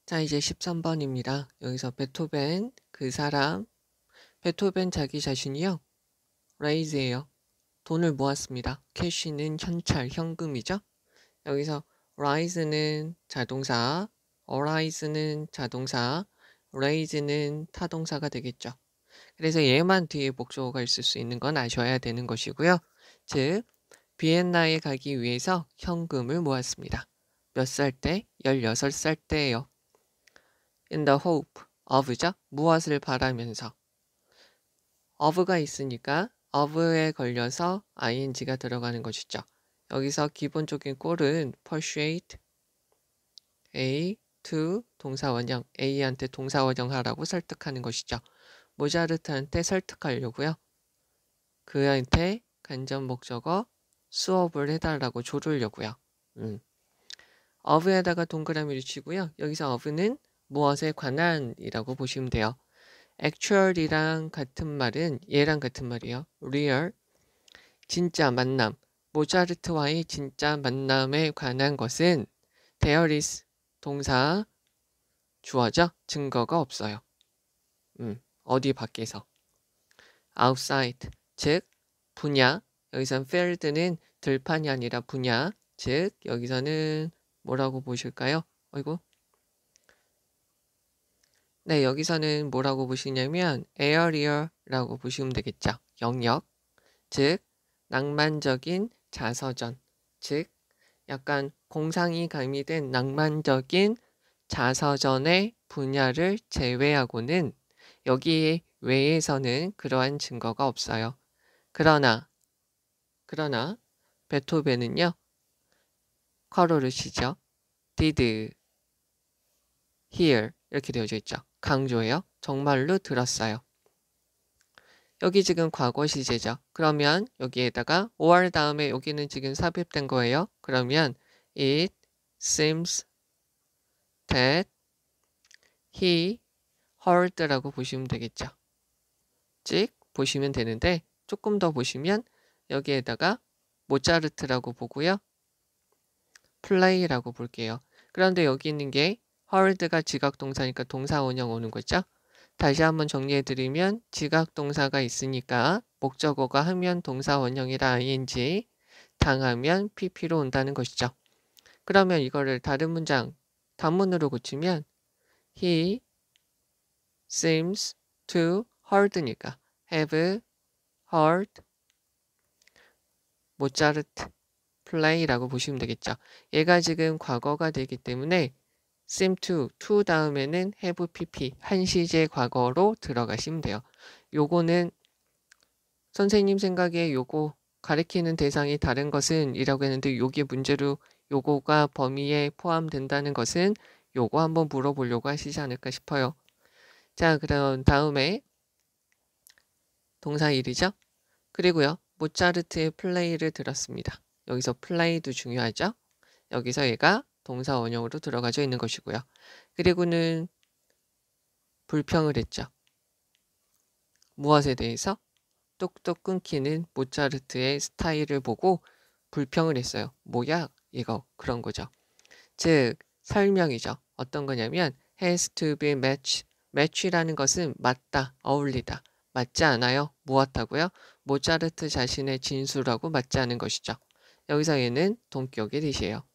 자 이제 13번입니다. 여기서 베토벤 그 사람 베토벤 자기 자신이요. raise예요. 돈을 모았습니다. cash는 현찰, 현금이죠. 여기서 rise는 자동사, arise는 자동사, raise는 타동사가 되겠죠. 그래서 얘만 뒤에 목적어가 있을 수 있는 건 아셔야 되는 것이고요. 즉 비엔나에 가기 위해서 현금을 모았습니다. 몇 살 때? 16살 때예요. In the hope of죠. 무엇을 바라면서. of가 있으니까 of에 걸려서 ing가 들어가는 것이죠. 여기서 기본적인 꼴은 persuade A to 동사원형, A한테 동사원형 하라고 설득하는 것이죠. 모차르트한테 설득하려고요. 그한테 간접 목적어 수업을 해달라고 조르려고요. of에다가 동그라미를 치고요. 여기서 of는 무엇에 관한이라고 보시면 돼요. actual이랑 같은 말은 얘랑 같은 말이에요. real, 진짜 만남. 모차르트와의 진짜 만남에 관한 것은 there is 동사 주어죠. 증거가 없어요. 어디 밖에서. outside, 즉 분야. 여기선 field는 들판이 아니라 분야. 즉 여기서는 뭐라고 보실까요? 어이구. 네, 여기서는 뭐라고 보시냐면 area라고 보시면 되겠죠. 영역. 즉 낭만적인 자서전. 즉 약간 공상이 가미된 낭만적인 자서전의 분야를 제외하고는 여기 외에서는 그러한 증거가 없어요. 그러나 베토벤은요. 쿼러를 치죠. did hear 이렇게 되어져 있죠. 강조해요. 정말로 들었어요. 여기 지금 과거 시제죠. 그러면 여기에다가 or 다음에 여기는 지금 삽입된 거예요. 그러면 it seems that he heard라고 보시면 되겠죠. 즉 보시면 되는데 조금 더 보시면 여기에다가 모차르트라고 보고요. play라고 볼게요. 그런데 여기 있는 게 heard가 지각동사니까 동사원형 오는 거죠. 다시 한번 정리해드리면 지각동사가 있으니까 목적어가 하면 동사원형이라 ing, 당하면 pp로 온다는 것이죠. 그러면 이거를 다른 문장 단문으로 고치면 he seems to heard니까 have heard 모차르트 play라고 보시면 되겠죠. 얘가 지금 과거가 되기 때문에 seem to 다음에는 have pp 한시제 과거로 들어가시면 돼요. 요거는 선생님 생각에 요거 가리키는 대상이 다른 것은 이라고 했는데 요게 문제로 요거가 범위에 포함된다는 것은 요거 한번 물어보려고 하시지 않을까 싶어요. 자, 그럼 다음에 동사 1이죠. 그리고요. 모차르트의 플레이를 들었습니다. 여기서 플레이도 중요하죠. 여기서 얘가 동사 원형으로 들어가져 있는 것이고요. 그리고는 불평을 했죠. 무엇에 대해서? 똑똑 끊기는 모차르트의 스타일을 보고 불평을 했어요. 뭐야? 이거 그런 거죠. 즉 설명이죠. 어떤 거냐면 has to be match라는 것은 맞다, 어울리다. 맞지 않아요? 무엇하고요? 모차르트 자신의 진술하고 맞지 않은 것이죠. 여기서 얘는 동격의 뜻이에요.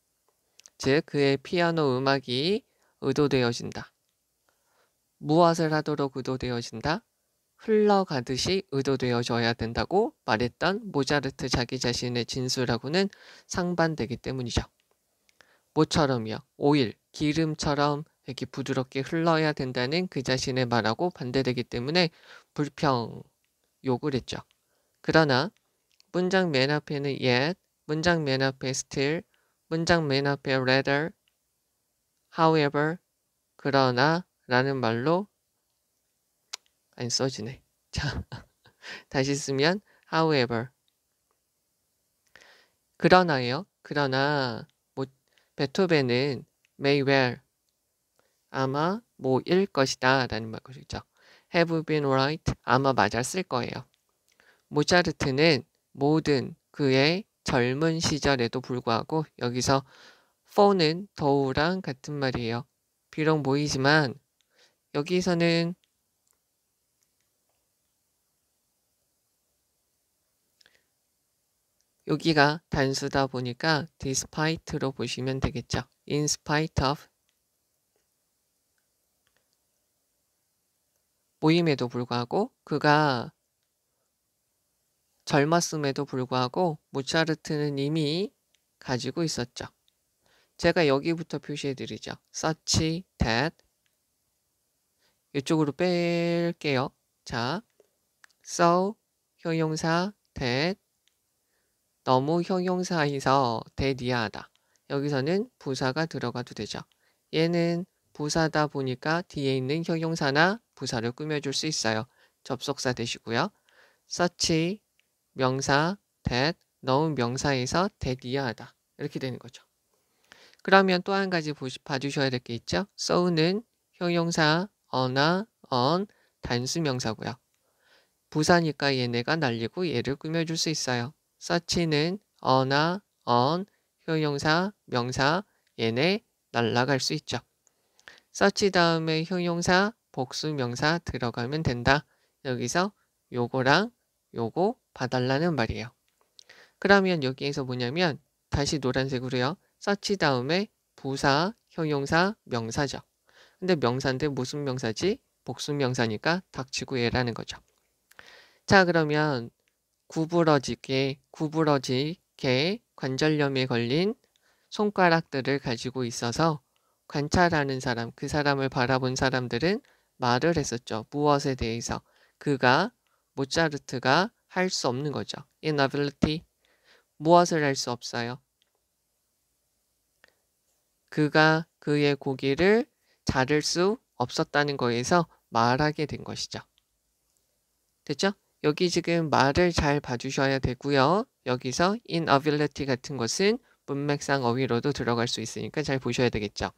즉 그의 피아노 음악이 의도되어진다. 무엇을 하도록 의도되어진다? 흘러가듯이 의도되어져야 된다고 말했던 모차르트 자기 자신의 진술하고는 상반되기 때문이죠. 뭐처럼이요? 오일, 기름처럼 이렇게 부드럽게 흘러야 된다는 그 자신의 말하고 반대되기 때문에 불평, 욕을 했죠. 그러나 문장 맨 앞에는 yet, 문장 맨 앞에 still, 문장 맨 앞에 rather, however, 그러나 라는 말로 안 써지네. 자, 다시 쓰면 however. 그러나요. 그러나 베토벤은 may well 아마 뭐일 것이다 라는 말이죠. have been right 아마 맞았을 거예요. 모차르트는 모든 그의 젊은 시절에도 불구하고 여기서 for는 더우랑 같은 말이에요. 비록 모이지만 여기서는 여기가 단수다 보니까 despite로 보시면 되겠죠. in spite of 모임에도 불구하고 그가 젊었음에도 불구하고 모차르트는 이미 가지고 있었죠. 제가 여기부터 표시해 드리죠. such that 이쪽으로 뺄게요. 자, so 형용사 that 너무 형용사에서 that이야 하다. 여기서는 부사가 들어가도 되죠. 얘는 부사다 보니까 뒤에 있는 형용사나 부사를 꾸며줄 수 있어요. 접속사 되시고요. such 명사 that 너무 명사에서 that이야 하다. 이렇게 되는 거죠. 그러면 또 한 가지 봐주셔야 될 게 있죠. so는 형용사 어나 on 단수 명사고요. 부사니까 얘네가 날리고 얘를 꾸며줄 수 있어요. such는 어나 on 형용사 명사 얘네 날라갈 수 있죠. such 다음에 형용사 복수 명사 들어가면 된다. 여기서 요거랑 요거 봐달라는 말이에요. 그러면 여기에서 뭐냐면 다시 노란색으로요. such 다음에 부사, 형용사, 명사죠. 근데 명사인데 무슨 명사지? 복수 명사니까 닥치고 얘라는 거죠. 자, 그러면 구부러지게 관절염에 걸린 손가락들을 가지고 있어서 관찰하는 사람, 그 사람을 바라본 사람들은 말을 했었죠. 무엇에 대해서? 모차르트가 할 수 없는 거죠. inability. 무엇을 할 수 없어요? 그가 그의 고기를 자를 수 없었다는 거에서 말하게 된 것이죠. 됐죠? 여기 지금 말을 잘 봐주셔야 되고요. 여기서 inability 같은 것은 문맥상 어휘로도 들어갈 수 있으니까 잘 보셔야 되겠죠.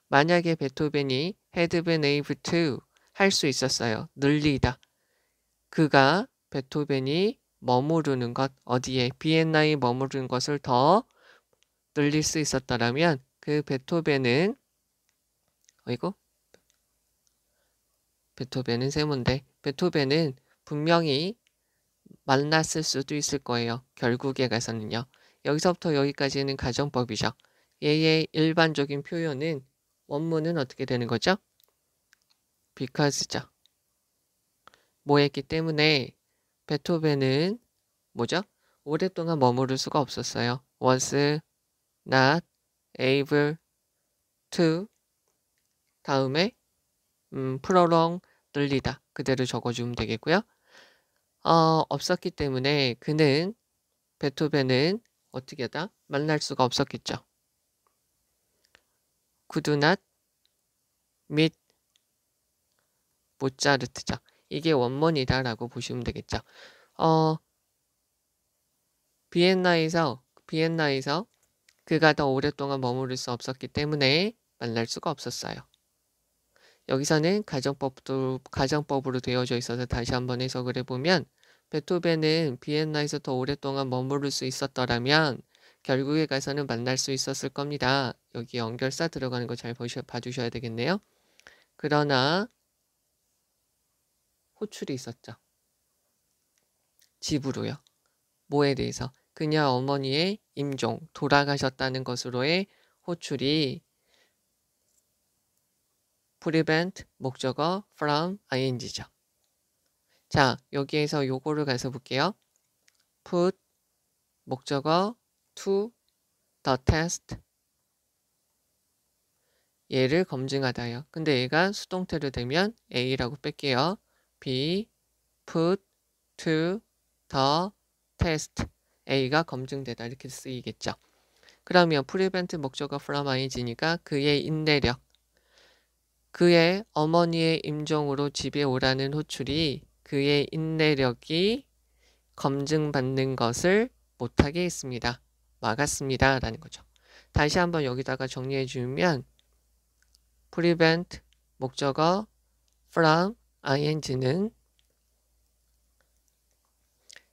만약에 베토벤이 had been able to 할 수 있었어요. 늘리다. 베토벤이 머무르는 것, 어디에? 비엔나에 머무르는 것을 더 늘릴 수 있었더라면 그 베토벤은 베토벤은 세모인데 베토벤은 분명히 만났을 수도 있을 거예요. 결국에 가서는요. 여기서부터 여기까지는 가정법이죠. 얘의 일반적인 표현은 원문은 어떻게 되는 거죠? because죠. 뭐했기 때문에 베토벤은 뭐죠? 오랫동안 머무를 수가 없었어요. was not able to 다음에 prolong 늘리다 그대로 적어주면 되겠고요. 없었기 때문에 베토벤은 어떻게 하다? 만날 수가 없었겠죠. could not meet 모차르트죠. 이게 원문이다라고 보시면 되겠죠. 비엔나에서 그가 더 오랫동안 머무를 수 없었기 때문에 만날 수가 없었어요. 여기서는 가정법으로 되어져 있어서 다시 한번 해석을 해보면 베토벤은 비엔나에서 더 오랫동안 머무를 수 있었더라면 결국에 가서는 만날 수 있었을 겁니다. 여기 연결사 들어가는 거 잘 봐주셔야 되겠네요. 그러나 호출이 있었죠. 집으로요. 뭐에 대해서? 그녀 어머니의 임종, 돌아가셨다는 것으로의 호출이 prevent 목적어 from ing죠. 자, 여기에서 요거를 가서 볼게요. put 목적어 to the test 얘를 검증하다요. 근데 얘가 수동태로 되면 A라고 뺄게요. be put to the test A가 검증되다 이렇게 쓰이겠죠. 그러면 prevent 목적어 from ing니까 그의 인내력 그의 어머니의 임종으로 집에 오라는 호출이 그의 인내력이 검증받는 것을 못하게 했습니다. 막았습니다. 라는 거죠. 다시 한번 여기다가 정리해 주면 prevent 목적어 from ing는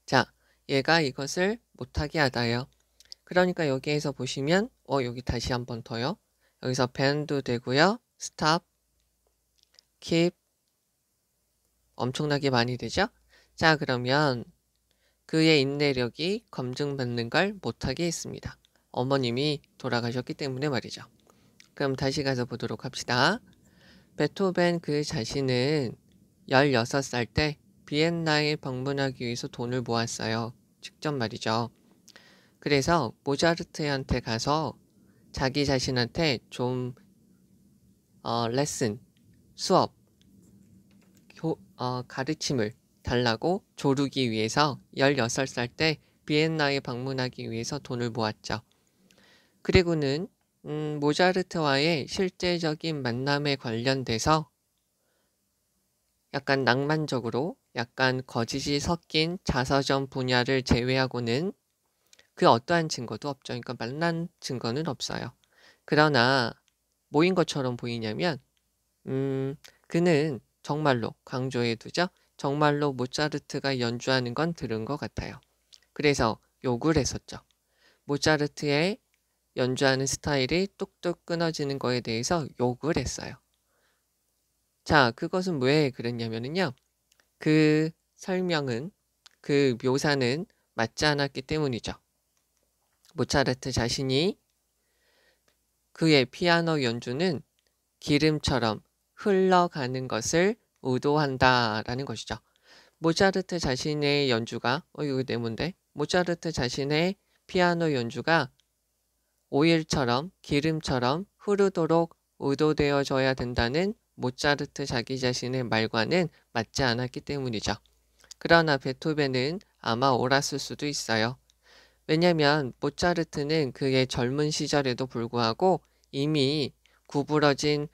자, 얘가 이것을 못하게 하다요. 그러니까 여기에서 보시면 여기 다시 한번 더요. 여기서 ban도 되고요. stop, keep 엄청나게 많이 되죠. 자, 그러면 그의 인내력이 검증받는 걸 못하게 했습니다. 어머님이 돌아가셨기 때문에 말이죠. 그럼 다시 가서 보도록 합시다. 베토벤 그 자신은 16살 때 비엔나에 방문하기 위해서 돈을 모았어요. 직접 말이죠. 그래서 모차르트한테 가서 자기 자신한테 좀 레슨, 수업, 가르침을 달라고 조르기 위해서 16살 때 비엔나에 방문하기 위해서 돈을 모았죠. 그리고는 모차르트와의 실제적인 만남에 관련돼서 약간 낭만적으로 약간 거짓이 섞인 자서전 분야를 제외하고는 그 어떠한 증거도 없죠. 그러니까 만난 증거는 없어요. 그러나 뭐인 것처럼 보이냐면 그는 정말로 강조해 두죠. 정말로 모차르트가 연주하는 건 들은 것 같아요. 그래서 욕을 했었죠. 모차르트의 연주하는 스타일이 뚝뚝 끊어지는 거에 대해서 욕을 했어요. 자, 그것은 왜 그랬냐면요. 그 설명은, 그 묘사는 맞지 않았기 때문이죠. 모차르트 자신이 그의 피아노 연주는 기름처럼 흘러가는 것을 의도한다라는 것이죠. 모차르트 자신의 연주가 이거 네모인데 모차르트 자신의 피아노 연주가 오일처럼 기름처럼 흐르도록 의도되어져야 된다는 모차르트 자기 자신의 말과는 맞지 않았기 때문이죠. 그러나 베토벤은 아마 옳았을 수도 있어요. 왜냐하면 모차르트는 그의 젊은 시절에도 불구하고 이미 구부러진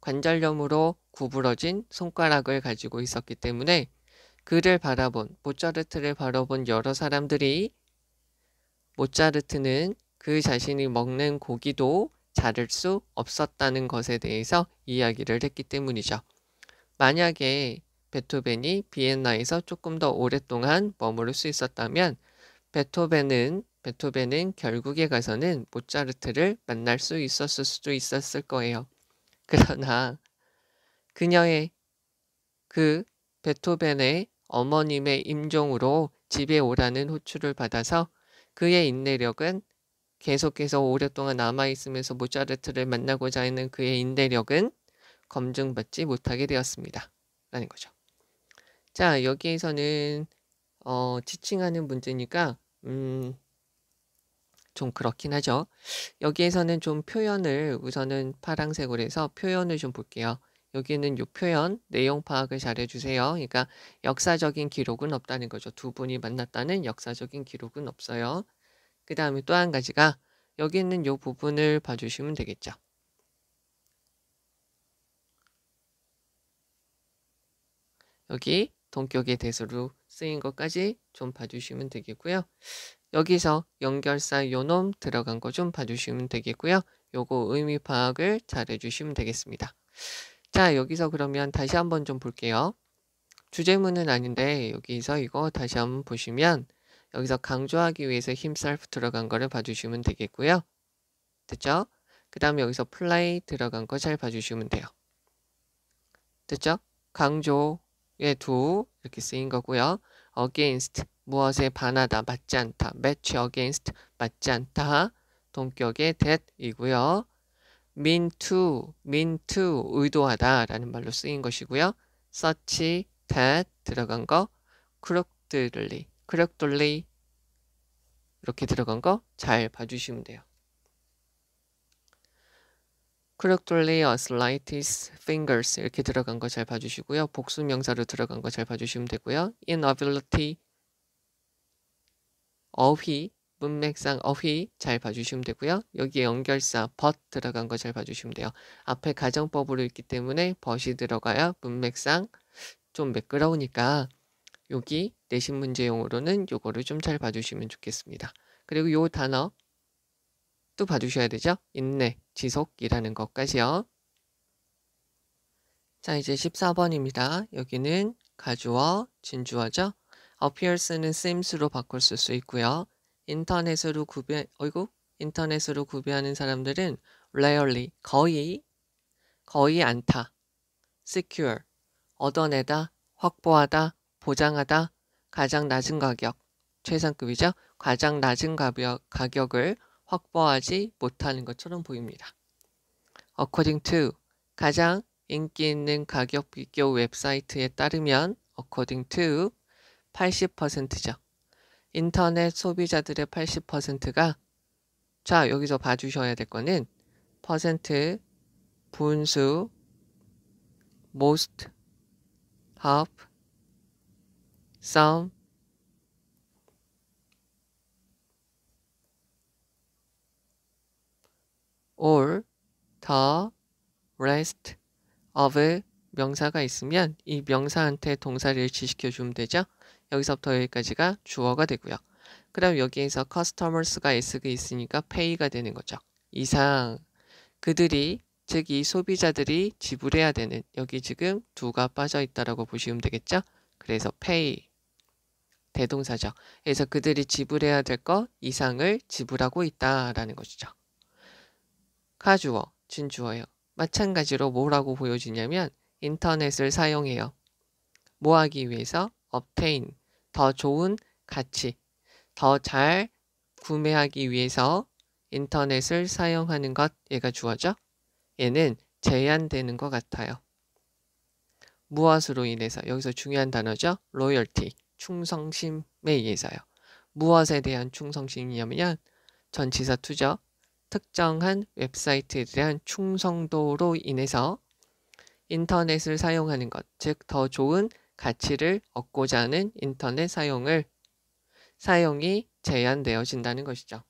관절염으로 구부러진 손가락을 가지고 있었기 때문에 모차르트를 바라본 여러 사람들이 모차르트는 그 자신이 먹는 고기도 자를 수 없었다는 것에 대해서 이야기를 했기 때문이죠. 만약에 베토벤이 비엔나에서 조금 더 오랫동안 머무를 수 있었다면 베토벤은 결국에 가서는 모차르트를 만날 수 있었을 수도 있었을 거예요. 그러나 그녀의 그 베토벤의 어머님의 임종으로 집에 오라는 호출을 받아서 그의 인내력은 계속해서 오랫동안 남아있으면서 모차르트를 만나고자 하는 그의 인내력은 검증받지 못하게 되었습니다. 라는 거죠. 자, 여기에서는 지칭하는 문제니까 좀 그렇긴 하죠. 여기에서는 좀 표현을 우선은 파란색으로 해서 표현을 좀 볼게요. 여기는 이 표현 내용 파악을 잘 해주세요. 그러니까 역사적인 기록은 없다는 거죠. 두 분이 만났다는 역사적인 기록은 없어요. 그 다음에 또 한 가지가 여기 있는 이 부분을 봐주시면 되겠죠. 여기 동격의 대수로 쓰인 것까지 좀 봐주시면 되겠고요. 여기서 연결사 요놈 들어간 거 좀 봐주시면 되겠고요. 요거 의미 파악을 잘 해주시면 되겠습니다. 자, 여기서 그러면 다시 한번 좀 볼게요. 주제문은 아닌데 여기서 이거 다시 한번 보시면 여기서 강조하기 위해서 힘셀프 들어간 거를 봐주시면 되겠고요. 됐죠? 그 다음에 여기서 플레이 들어간 거 잘 봐주시면 돼요. 됐죠? 강조의 두 이렇게 쓰인 거고요. against 무엇에 반하다 맞지 않다 match against 맞지 않다 동격의 that이고요. mean to 의도하다 라는 말로 쓰인 것이고요. such that 들어간 거 correctly 이렇게 들어간 거 잘 봐주시면 돼요. correctly a slight fingers 이렇게 들어간 거 잘 봐주시고요. 복수 명사로 들어간 거 잘 봐주시면 되고요. inability 어휘 문맥상 어휘 잘 봐주시면 되고요. 여기에 연결사 but 들어간 거 잘 봐주시면 돼요. 앞에 가정법으로 있기 때문에 but이 들어가야 문맥상 좀 매끄러우니까 여기 내신 문제용으로는 요거를 좀 잘 봐주시면 좋겠습니다. 그리고 요 단어 또 봐주셔야 되죠. 인내, 지속이라는 것까지요. 자, 이제 14번입니다. 여기는 가주어, 진주어죠. appears는 seems로 바꿀 수 있고요. 인터넷으로 구비하는 사람들은 rarely, 거의 않다. secure, 얻어내다, 확보하다, 보장하다, 가장 낮은 가격, 최상급이죠. 가장 낮은 가격을 확보하지 못하는 것처럼 보입니다. According to, 가장 인기 있는 가격 비교 웹사이트에 따르면 according to 80%죠. 인터넷 소비자들의 80%가 자, 여기서 봐주셔야 될 거는 퍼센트, 분수, most, half, some, all, the, rest of 명사가 있으면 이 명사한테 동사를 일치시켜 주면 되죠. 여기서부터 여기까지가 주어가 되고요. 그럼 여기에서 customers가 s가 있으니까 pay가 되는 거죠. 이상 그들이 즉 이 소비자들이 지불해야 되는 여기 지금 do가 빠져 있다라고 보시면 되겠죠. 그래서 pay 대동사죠. 그래서 그들이 지불해야 될 것 이상을 지불하고 있다라는 것이죠. 가주어, 진주어예요. 마찬가지로 뭐라고 보여지냐면 인터넷을 사용해요. 뭐 하기 위해서? obtain, 더 좋은 가치, 더 잘 구매하기 위해서 인터넷을 사용하는 것, 얘가 주어죠. 얘는 제한되는 것 같아요. 무엇으로 인해서? 여기서 중요한 단어죠. loyalty, 충성심에 의해서요. 무엇에 대한 충성심이냐면 전치사 투죠. 특정한 웹사이트에 대한 충성도로 인해서 인터넷을 사용하는 것, 즉 더 좋은 가치를 얻고자 하는 인터넷 사용이 제한되어진다는 것이죠.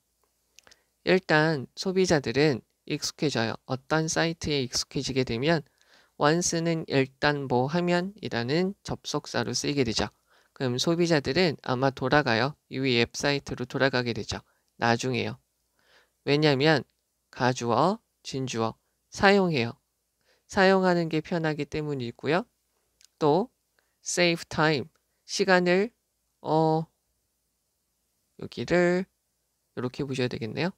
일단 소비자들은 익숙해져요. 어떤 사이트에 익숙해지게 되면 once는 일단 뭐 하면이라는 접속사로 쓰이게 되죠. 그럼 소비자들은 아마 돌아가요. 이 웹사이트로 돌아가게 되죠. 나중에요. 왜냐하면 가주어, 진주어, 사용해요. 사용하는 게 편하기 때문이고요. 또 save time, 시간을 여기를 이렇게 보셔야 되겠네요.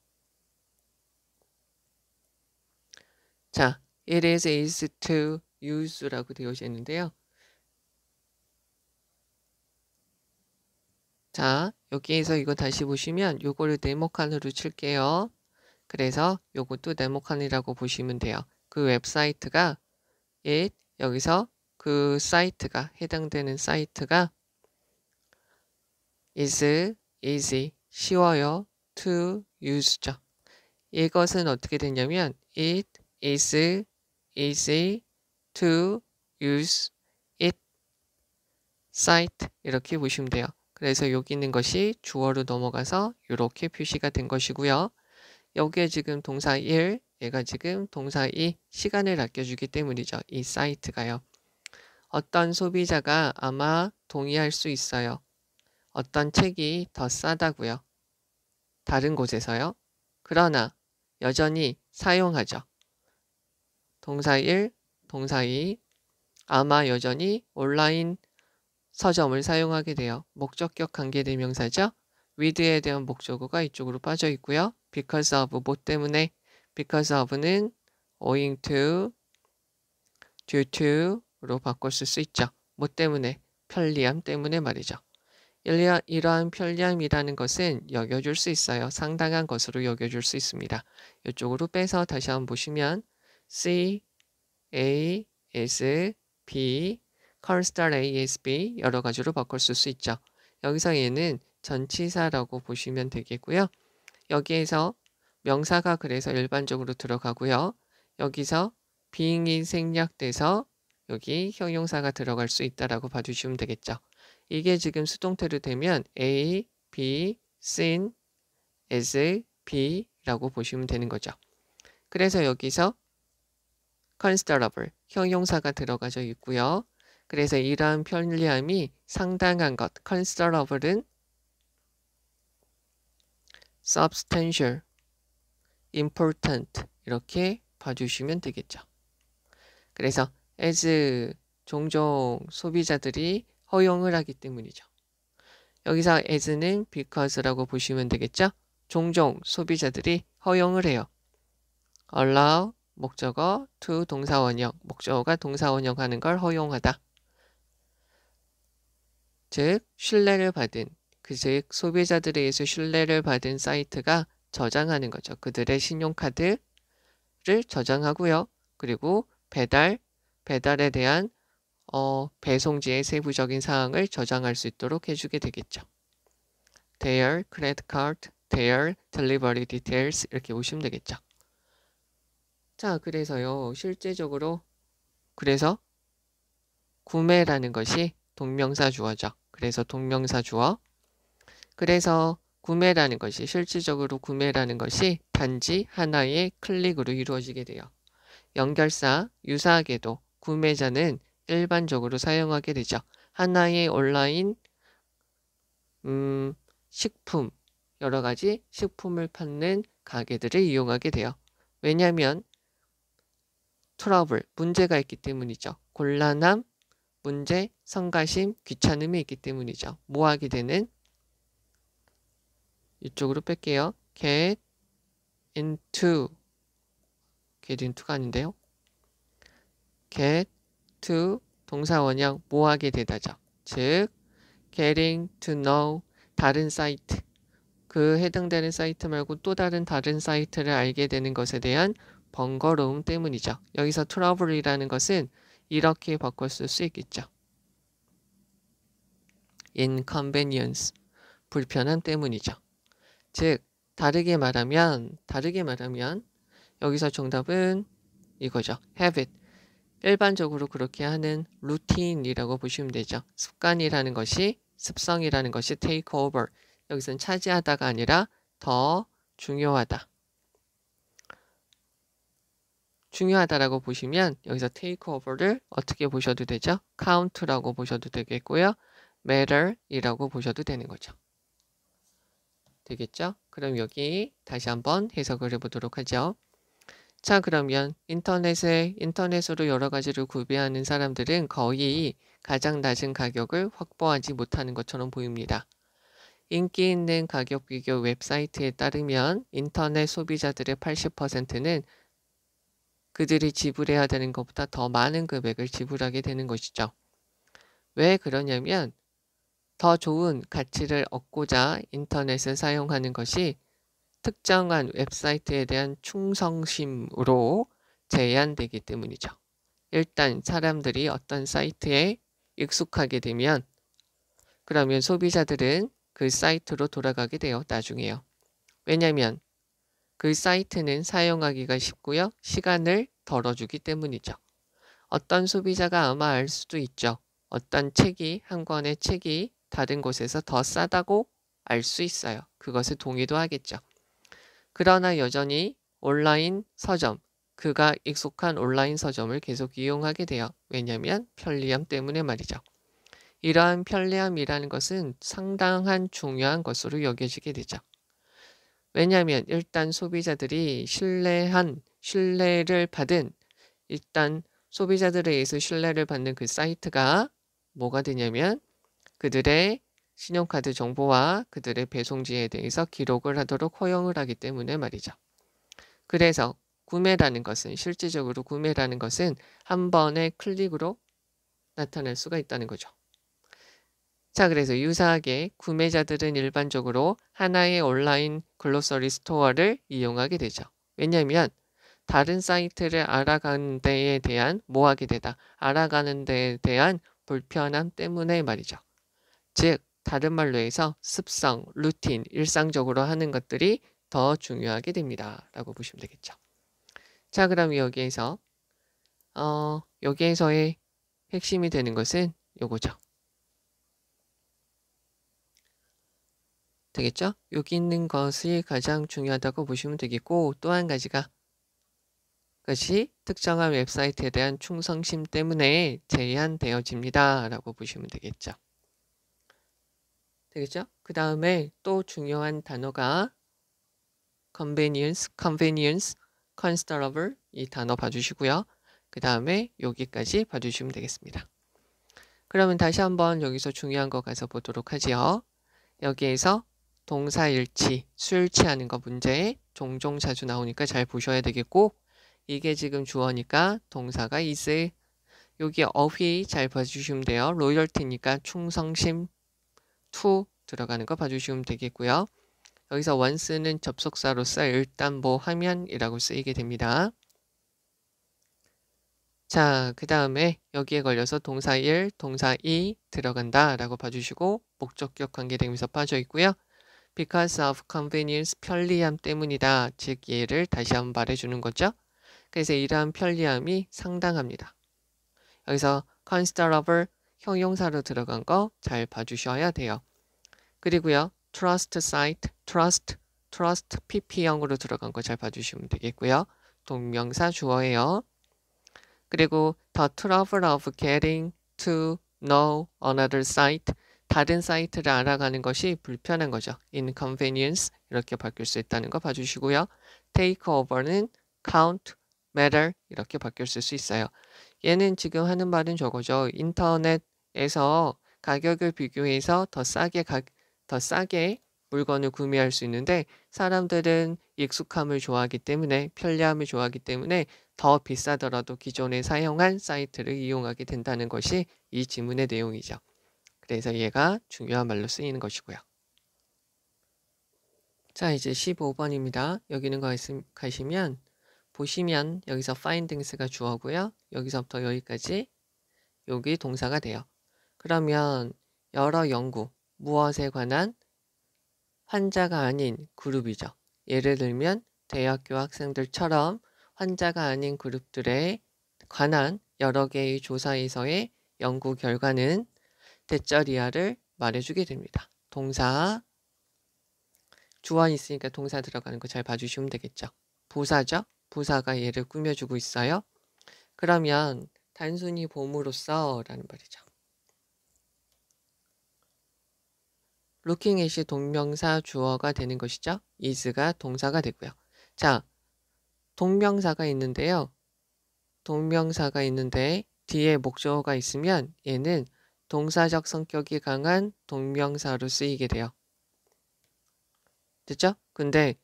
자, it is easy to use라고 되어져 있는데요. 자, 여기에서 이거 다시 보시면 요거를 네모칸으로 칠게요. 그래서 요것도 네모칸이라고 보시면 돼요. 그 웹사이트가 여기서 그 사이트가 해당되는 사이트가 is easy, 쉬워요. to use죠. 이것은 어떻게 되냐면 it is easy to use it site 이렇게 보시면 돼요. 그래서 여기 있는 것이 주어로 넘어가서 이렇게 표시가 된 것이고요. 여기에 지금 동사 1, 얘가 지금 동사 2 시간을 아껴주기 때문이죠. 이 사이트가요. 어떤 소비자가 아마 동의할 수 있어요. 어떤 책이 더 싸다고요. 다른 곳에서요. 그러나 여전히 사용하죠. 동사 1, 동사 2 아마 여전히 온라인 서점을 사용하게 돼요. 목적격 관계대명사죠. with에 대한 목적어가 이쪽으로 빠져 있고요. because of 뭐 때문에 because of는 owing to, due to로 바꿨을 수 있죠. 뭐 때문에 편리함 때문에 말이죠. 이러한 편리함이라는 것은 여겨줄 수 있어요. 상당한 것으로 여겨줄 수 있습니다. 이쪽으로 빼서 다시 한번 보시면 C, A, S, B, 컨스탈 A, S, B 여러 가지로 바꿀 수 있죠. 여기서 얘는 전치사라고 보시면 되겠고요. 여기에서 명사가 그래서 일반적으로 들어가고요. 여기서 being이 생략돼서 여기 형용사가 들어갈 수 있다라고 봐주시면 되겠죠. 이게 지금 수동태로 되면 A, B, seen, as, B라고 보시면 되는 거죠. 그래서 여기서 considerable, 형용사가 들어가져 있고요. 그래서 이러한 편리함이 상당한 것, considerable은 substantial, important 이렇게 봐주시면 되겠죠. 그래서 as 종종 소비자들이 허용을 하기 때문이죠. 여기서 as는 because라고 보시면 되겠죠. 종종 소비자들이 허용을 해요. allow 목적어, to 동사원형, 목적어가 동사원형 하는 걸 허용하다. 즉 신뢰를 받은 즉 소비자들에 의해서 신뢰를 받은 사이트가 저장하는 거죠. 그들의 신용카드를 저장하고요. 그리고 배달에 대한 배송지의 세부적인 사항을 저장할 수 있도록 해주게 되겠죠. Their credit card, their delivery details 이렇게 보시면 되겠죠. 자, 그래서요. 실제적으로 그래서 구매라는 것이 동명사 주어죠. 그래서 동명사 주어. 그래서 구매라는 것이 실질적으로 구매라는 것이 단지 하나의 클릭으로 이루어지게 돼요. 연결사 유사하게도 구매자는 일반적으로 사용하게 되죠. 하나의 온라인 식품 여러 가지 식품을 파는 가게들을 이용하게 돼요. 왜냐하면 트러블 문제가 있기 때문이죠. 곤란함, 문제, 성가심, 귀찮음이 있기 때문이죠. 뭐 하게 되는 이쪽으로 뺄게요. get into가 아닌데요. get to 동사 원형 뭐 하게 되다죠. 즉 getting to know 다른 사이트 그 해당되는 사이트 말고 또 다른 사이트를 알게 되는 것에 대한 번거로움 때문이죠. 여기서 trouble이라는 것은 이렇게 바꿔 쓸 수 있겠죠. inconvenience 불편함 때문이죠. 즉 다르게 말하면 여기서 정답은 이거죠. habit 일반적으로 그렇게 하는 루틴이라고 보시면 되죠. 습관이라는 것이 습성이라는 것이 take over 여기서는 차지하다가 아니라 더 중요하다라고 보시면 여기서 take over를 어떻게 보셔도 되죠? count라고 보셔도 되겠고요. matter이라고 보셔도 되는 거죠. 되겠죠? 그럼 여기 다시 한번 해석을 해보도록 하죠. 자, 그러면 인터넷으로 여러 가지를 구매하는 사람들은 거의 가장 낮은 가격을 확보하지 못하는 것처럼 보입니다. 인기 있는 가격 비교 웹사이트에 따르면 인터넷 소비자들의 80%는 그들이 지불해야 되는 것보다 더 많은 금액을 지불하게 되는 것이죠. 왜 그러냐면 더 좋은 가치를 얻고자 인터넷을 사용하는 것이 특정한 웹사이트에 대한 충성심으로 제한되기 때문이죠. 일단 사람들이 어떤 사이트에 익숙하게 되면 그러면 소비자들은 그 사이트로 돌아가게 돼요. 나중에요. 왜냐하면 그 사이트는 사용하기가 쉽고요. 시간을 덜어주기 때문이죠. 어떤 소비자가 아마 알 수도 있죠. 어떤 한 권의 책이 다른 곳에서 더 싸다고 알 수 있어요. 그것을 동의도 하겠죠. 그러나 여전히 온라인 서점, 그가 익숙한 온라인 서점을 계속 이용하게 돼요. 왜냐하면 편리함 때문에 말이죠. 이러한 편리함이라는 것은 상당한 중요한 것으로 여겨지게 되죠. 왜냐하면 일단 소비자들이 신뢰를 받은 일단 소비자들에 의해서 신뢰를 받는 그 사이트가 뭐가 되냐면 그들의 신용카드 정보와 그들의 배송지에 대해서 기록을 하도록 허용을 하기 때문에 말이죠. 그래서 실질적으로 구매라는 것은 한 번의 클릭으로 나타날 수가 있다는 거죠. 자, 그래서 유사하게 구매자들은 일반적으로 하나의 온라인 글로서리 스토어를 이용하게 되죠. 왜냐하면 다른 사이트를 알아가는 데에 대한 알아가는 데에 대한 불편함 때문에 말이죠. 즉 다른 말로 해서 습성, 루틴, 일상적으로 하는 것들이 더 중요하게 됩니다. 라고 보시면 되겠죠. 자, 그럼 여기에서의 핵심이 되는 것은 요거죠. 되겠죠? 여기 있는 것이 가장 중요하다고 보시면 되겠고 또 한 가지가 그것이 특정한 웹사이트에 대한 충성심 때문에 제한되어집니다. 라고 보시면 되겠죠. 그 다음에 또 중요한 단어가 convenience, considerable 이 단어 봐주시고요. 그 다음에 여기까지 봐주시면 되겠습니다. 그러면 다시 한번 여기서 중요한 거 가서 보도록 하지요. 여기에서 동사일치, 수일치하는 거 문제 종종 자주 나오니까 잘 보셔야 되겠고 이게 지금 주어니까 동사가 is 여기 어휘 잘 봐주시면 돼요. 로열티니까 충성심 to 들어가는 거 봐주시면 되겠고요. 여기서 once는 접속사로서 일단 뭐 하면이라고 쓰이게 됩니다. 자, 그 다음에 여기에 걸려서 동사 1, 동사 2 들어간다 라고 봐주시고 목적격 관계대명사 빠져 있고요. Because of convenience, 편리함 때문이다. 즉 얘를 다시 한번 말해주는 거죠. 그래서 이러한 편리함이 상당합니다. 여기서 considerable 형용사로 들어간 거 잘 봐주셔야 돼요. 그리고요. trust site, trust pp형으로 들어간 거 잘 봐주시면 되겠고요. 동명사 주어예요. 그리고 the trouble of getting to know another site, 다른 사이트를 알아가는 것이 불편한 거죠. inconvenience 이렇게 바뀔 수 있다는 거 봐주시고요. take over는 count, matter 이렇게 바뀔 수 있어요. 얘는 지금 하는 말은 저거죠. 인터넷에서 가격을 비교해서 더 싸게 물건을 구매할 수 있는데 사람들은 익숙함을 좋아하기 때문에 편리함을 좋아하기 때문에 더 비싸더라도 기존에 사용한 사이트를 이용하게 된다는 것이 이 지문의 내용이죠. 그래서 얘가 중요한 말로 쓰이는 것이고요. 자, 이제 15번입니다. 여기는 가시면 보시면 여기서 findings가 주어고요. 여기서부터 여기까지 여기 동사가 돼요. 그러면 여러 연구, 무엇에 관한 환자가 아닌 그룹이죠. 예를 들면 대학교 학생들처럼 환자가 아닌 그룹들에 관한 여러 개의 조사에서의 연구 결과는 대절이하를 말해주게 됩니다. 동사, 주어 있으니까 동사 들어가는 거 잘 봐주시면 되겠죠. 부사죠. 부사가 얘를 꾸며주고 있어요. 그러면 단순히 봄으로써 라는 말이죠. looking at이 동명사 주어가 되는 것이죠. is가 동사가 되고요. 자, 동명사가 있는데요. 동명사가 있는데 뒤에 목적어가 있으면 얘는 동사적 성격이 강한 동명사로 쓰이게 돼요. 됐죠? 근데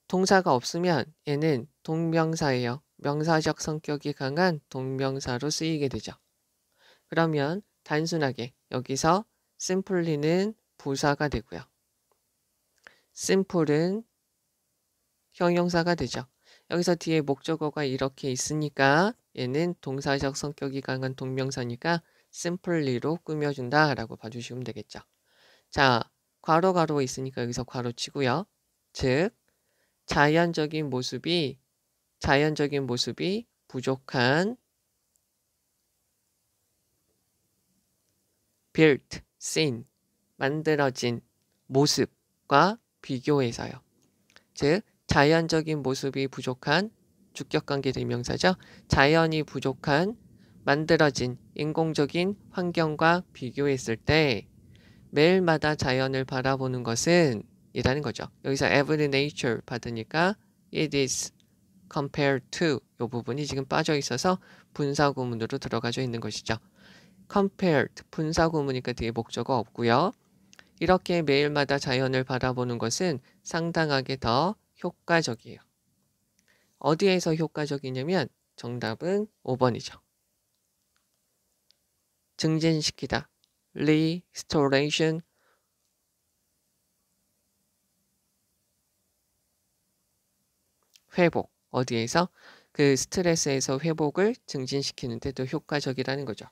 동사가 없으면 얘는 동명사예요. 명사적 성격이 강한 동명사로 쓰이게 되죠. 그러면 단순하게 여기서 simply는 부사가 되고요. simple은 형용사가 되죠. 여기서 뒤에 목적어가 이렇게 있으니까 얘는 동사적 성격이 강한 동명사니까 simply로 꾸며준다 라고 봐주시면 되겠죠. 자, 괄호 있으니까 여기서 괄호 치고요. 즉 자연적인 모습이 부족한 built, seen, 만들어진 모습과 비교해서요. 즉 자연적인 모습이 부족한 주격관계 대명사죠. 자연이 부족한 만들어진 인공적인 환경과 비교했을 때 매일마다 자연을 바라보는 것은 이라는 거죠. 여기서 every nature 받으니까 it is compared to 이 부분이 지금 빠져 있어서 분사구문으로 들어가져 있는 것이죠. compared 분사구문이니까 뒤에 목적어 없고요. 이렇게 매일마다 자연을 바라보는 것은 상당하게 더 효과적이에요. 어디에서 효과적이냐면 정답은 5번이죠. 증진시키다. restoration 회복. 어디에서? 그 스트레스에서 회복을 증진시키는 데도 효과적이라는 거죠.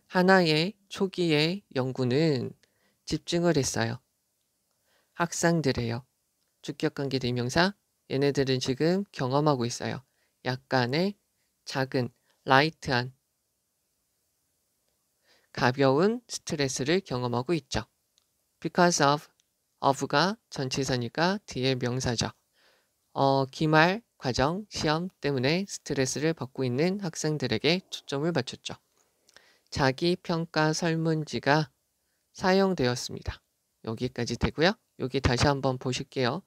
하나의 초기의 연구는 집중을 했어요. 학생들이에요. 주격관계 대명사. 얘네들은 지금 경험하고 있어요. 약간의 작은, 라이트한, 가벼운 스트레스를 경험하고 있죠. because of가 전치사니까 뒤에 명사죠. 기말, 과정, 시험 때문에 스트레스를 받고 있는 학생들에게 초점을 맞췄죠. 자기평가 설문지가 사용되었습니다. 여기까지 되고요. 여기 다시 한번 보실게요.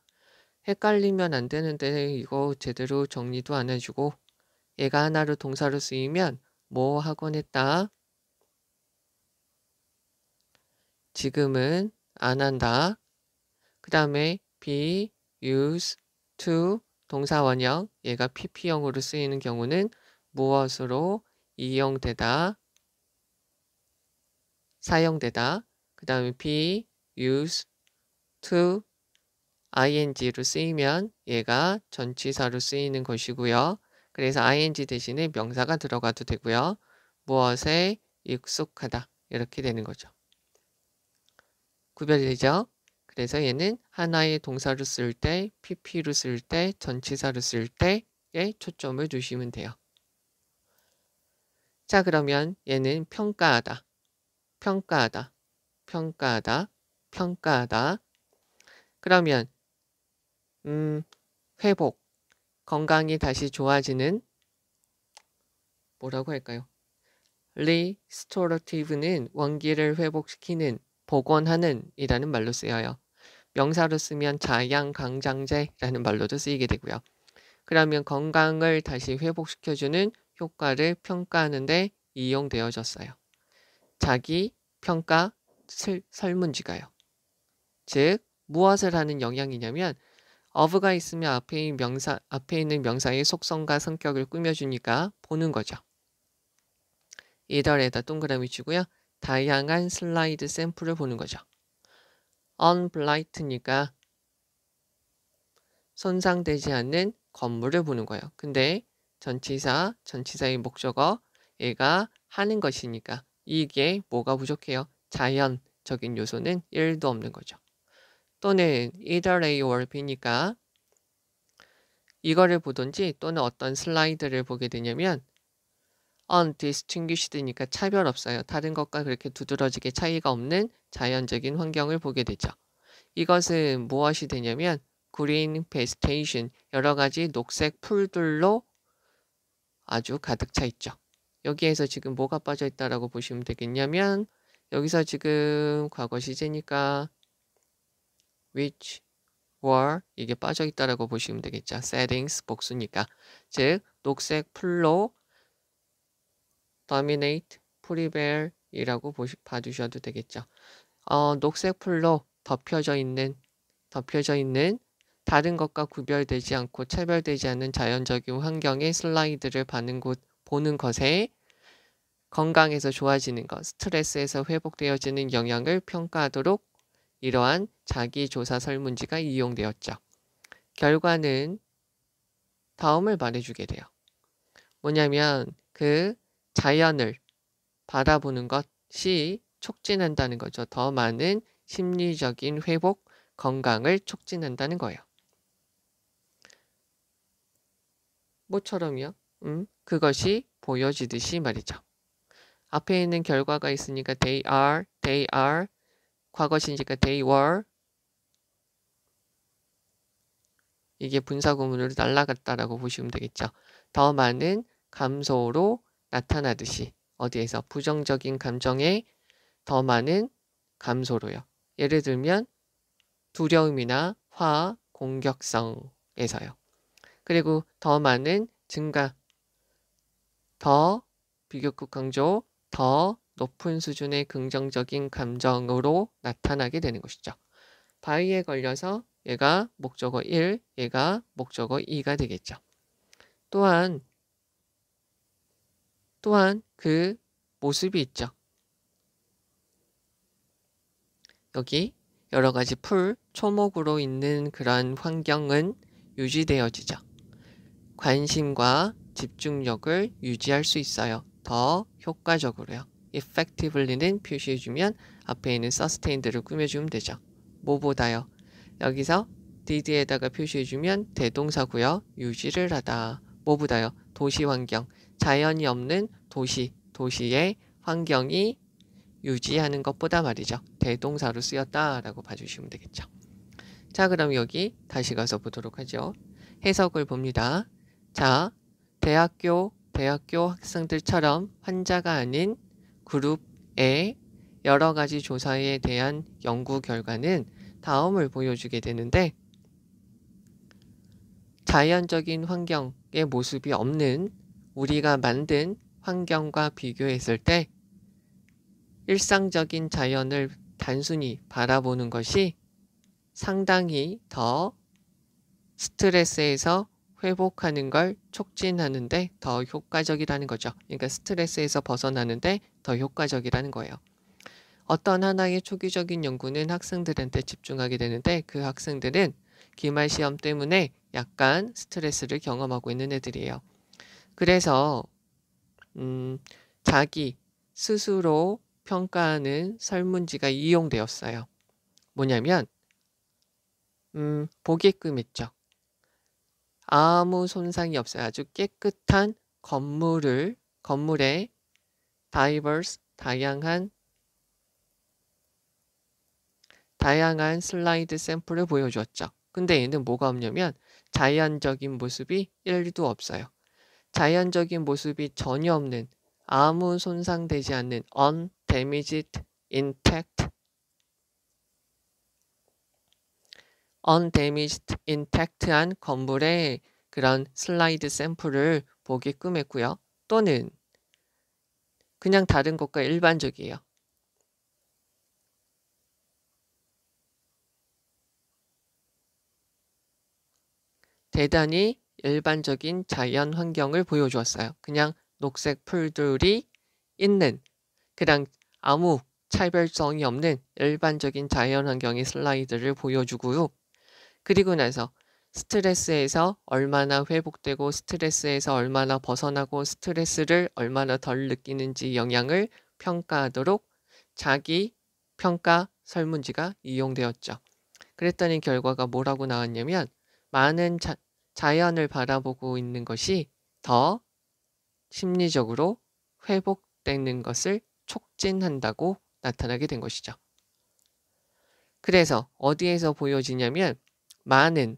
헷갈리면 안 되는데 이거 제대로 정리도 안 해주고 얘가 하나로 동사로 쓰이면 뭐 하곤 했다. 지금은 안 한다. 그 다음에 be, use, to 동사 원형 얘가 pp형으로 쓰이는 경우는 무엇으로 이용되다, 사용되다. 그 다음에 be used to ing로 쓰이면 얘가 전치사로 쓰이는 것이고요. 그래서 ing 대신에 명사가 들어가도 되고요. 무엇에 익숙하다 이렇게 되는 거죠. 구별되죠? 그래서 얘는 하나의 동사로 쓸 때, pp로 쓸 때, 전치사로 쓸 때에 초점을 두시면 돼요. 자, 그러면 얘는 평가하다, 평가하다, 평가하다, 평가하다. 그러면 회복, 건강이 다시 좋아지는 뭐라고 할까요? restorative는 원기를 회복시키는, 복원하는 이라는 말로 쓰여요. 명사로 쓰면 자양강장제라는 말로도 쓰이게 되고요. 그러면 건강을 다시 회복시켜주는 효과를 평가하는 데 이용되어졌어요. 자기 평가 설문지가요. 즉 무엇을 하는 영향이냐면 of가 있으면 앞에 있는 명사의 속성과 성격을 꾸며주니까 보는 거죠. either에다 동그라미 치고요. 다양한 슬라이드 샘플을 보는 거죠. unblight니까 손상되지 않는 건물을 보는 거예요. 근데 전치사의 목적어, 얘가 하는 것이니까 이게 뭐가 부족해요? 자연적인 요소는 1도 없는 거죠. 또는 either A or B니까 이거를 보든지 또는 어떤 슬라이드를 보게 되냐면 undistinguished니까 차별 없어요. 다른 것과 그렇게 두드러지게 차이가 없는 자연적인 환경을 보게 되죠. 이것은 무엇이 되냐면 green vegetation, 여러 가지 녹색 풀들로 아주 가득 차 있죠. 여기에서 지금 뭐가 빠져 있다라고 보시면 되겠냐면 여기서 지금 과거 시제니까 which were 이게 빠져 있다라고 보시면 되겠죠. settings 복수니까. 즉 녹색 풀로 dominate, prevail 이라고 봐주셔도 되겠죠. 녹색 풀로 덮여져 있는 다른 것과 구별되지 않고 차별되지 않는 자연적인 환경의 슬라이드를 보는 것에 건강에서 좋아지는 것, 스트레스에서 회복되어지는 영향을 평가하도록 이러한 자기조사 설문지가 이용되었죠. 결과는 다음을 말해주게 돼요. 뭐냐면 그 자연을 바라보는 것이 촉진한다는 거죠. 더 많은 심리적인 회복, 건강을 촉진한다는 거예요. 뭐처럼요? 그것이 보여지듯이 말이죠. 앞에 있는 결과가 있으니까 they are, 과거 시니까 they were, 이게 분사구문으로 날아갔다라고 보시면 되겠죠. 더 많은 감소로 나타나듯이 어디에서 부정적인 감정에 더 많은 감소로요. 예를 들면 두려움이나 화, 공격성에서요. 그리고 더 많은 증가, 더 비교급 강조, 더 높은 수준의 긍정적인 감정으로 나타나게 되는 것이죠. 바이에 걸려서 얘가 목적어 1, 얘가 목적어 2가 되겠죠. 또한 그 모습이 있죠. 여기 여러 가지 풀, 초목으로 있는 그러한 환경은 유지되어지죠. 관심과 집중력을 유지할 수 있어요. 더 효과적으로요. effectively는 표시해주면 앞에 있는 sustained를 꾸며주면 되죠. 뭐보다요. 여기서 did에다가 표시해주면 대동사고요. 유지를 하다. 뭐보다요. 도시 환경, 자연이 없는 도시의 환경이 유지하는 것보다 말이죠. 대동사로 쓰였다라고 봐주시면 되겠죠. 자, 그럼 여기 다시 가서 보도록 하죠. 해석을 봅니다. 자, 대학교 학생들처럼 환자가 아닌 그룹의 여러 가지 조사에 대한 연구 결과는 다음을 보여주게 되는데 자연적인 환경의 모습이 없는 우리가 만든 환경과 비교했을 때 일상적인 자연을 단순히 바라보는 것이 상당히 더 스트레스에서 회복하는 걸 촉진하는데 더 효과적이라는 거죠. 그러니까 스트레스에서 벗어나는데 더 효과적이라는 거예요. 어떤 하나의 초기적인 연구는 학생들한테 집중하게 되는데 그 학생들은 기말 시험 때문에 약간 스트레스를 경험하고 있는 애들이에요. 그래서 자기 스스로 평가하는 설문지가 이용되었어요. 뭐냐면 보게끔 했죠. 아무 손상이 없어요. 아주 깨끗한 건물에 diverse, 다양한 슬라이드 샘플을 보여주었죠. 근데 얘는 뭐가 없냐면 자연적인 모습이 1도 없어요. 자연적인 모습이 전혀 없는, 아무 손상되지 않는 undamaged, intact한 건물의 그런 슬라이드 샘플을 보게끔 했고요. 또는 그냥 다른 것과 일반적이에요. 대단히 일반적인 자연 환경을 보여주었어요. 그냥 녹색 풀들이 있는, 그냥 아무 차별성이 없는 일반적인 자연 환경의 슬라이드를 보여주고요. 그리고 나서 스트레스에서 얼마나 회복되고 스트레스에서 얼마나 벗어나고 스트레스를 얼마나 덜 느끼는지 영향을 평가하도록 자기 평가 설문지가 이용되었죠. 그랬더니 결과가 뭐라고 나왔냐면 많은 자연을 바라보고 있는 것이 더 심리적으로 회복되는 것을 촉진한다고 나타나게 된 것이죠. 그래서 어디에서 보여지냐면 많은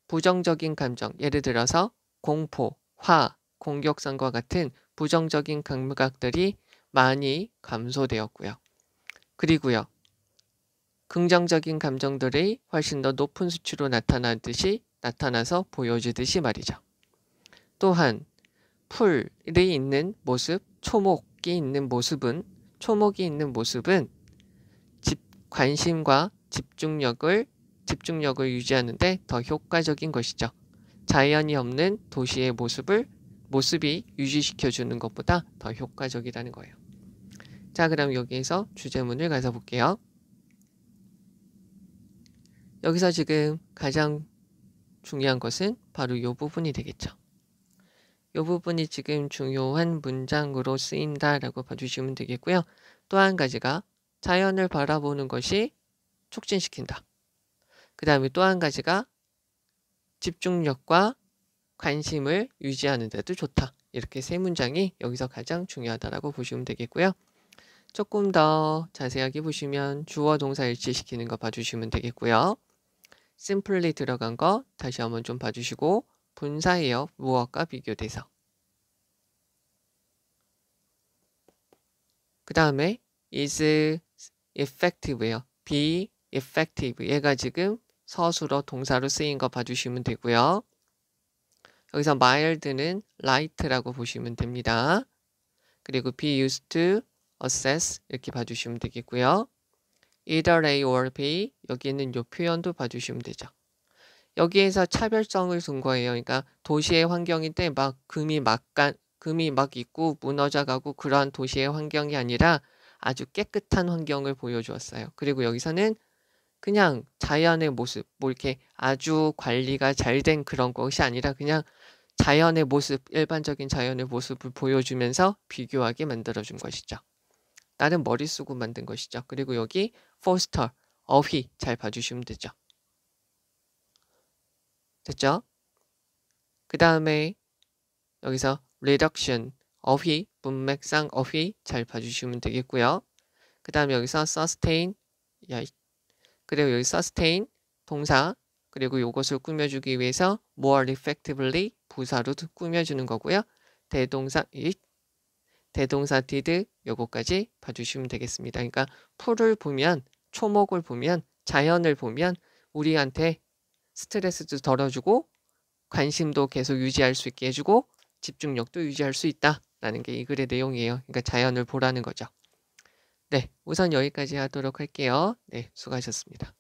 부정적인 감정, 예를 들어서 공포, 화, 공격성과 같은 부정적인 감각들이 많이 감소되었고요. 그리고요. 긍정적인 감정들이 훨씬 더 높은 수치로 나타나서 보여지듯이 말이죠. 또한 풀이 있는 모습, 초목이 있는 모습은 관심과 집중력을 유지하는데 더 효과적인 것이죠. 자연이 없는 도시의 모습이 유지시켜주는 것보다 더 효과적이라는 거예요. 자, 그럼 여기에서 주제문을 가서 볼게요. 여기서 지금 가장 중요한 것은 바로 이 부분이 되겠죠. 이 부분이 지금 중요한 문장으로 쓰인다라고 봐주시면 되겠고요. 또 한 가지가 자연을 바라보는 것이 촉진시킨다. 그 다음에 또 한 가지가 집중력과 관심을 유지하는 데도 좋다. 이렇게 세 문장이 여기서 가장 중요하다라고 보시면 되겠고요. 조금 더 자세하게 보시면 주어 동사 일치시키는 거 봐주시면 되겠고요. simply 들어간 거 다시 한번 좀 봐주시고 분사예요. 무엇과 비교돼서. 그 다음에 is effective예요. be effective. 얘가 지금 서술어 동사로 쓰인 거 봐주시면 되고요. 여기서 mild는 light라고 보시면 됩니다. 그리고 be used to assess 이렇게 봐주시면 되겠고요. either A or B 여기는 이 표현도 봐주시면 되죠. 여기에서 차별성을 둔 거예요. 그러니까 도시의 환경인데 막 금이 막 있고 무너져가고 그러한 도시의 환경이 아니라 아주 깨끗한 환경을 보여주었어요. 그리고 여기서는 그냥 자연의 모습, 뭐 이렇게 아주 관리가 잘 된 그런 것이 아니라 그냥 자연의 모습, 일반적인 자연의 모습을 보여주면서 비교하게 만들어준 것이죠. 나는 머리 쓰고 만든 것이죠. 그리고 여기 foster, 어휘 잘 봐주시면 되죠. 됐죠? 그 다음에 여기서 reduction, 어휘, 문맥상 어휘 잘 봐주시면 되겠고요. 그 다음에 여기서 sustain, 그리고 여기 sustain, 동사, 그리고 이것을 꾸며주기 위해서 more effectively, 부사로 꾸며주는 거고요. 대동사 did, 요거까지 봐주시면 되겠습니다. 그러니까 풀을 보면, 초목을 보면, 자연을 보면 우리한테 스트레스도 덜어주고 관심도 계속 유지할 수 있게 해주고 집중력도 유지할 수 있다라는 게 이 글의 내용이에요. 그러니까 자연을 보라는 거죠. 네, 우선 여기까지 하도록 할게요. 네, 수고하셨습니다.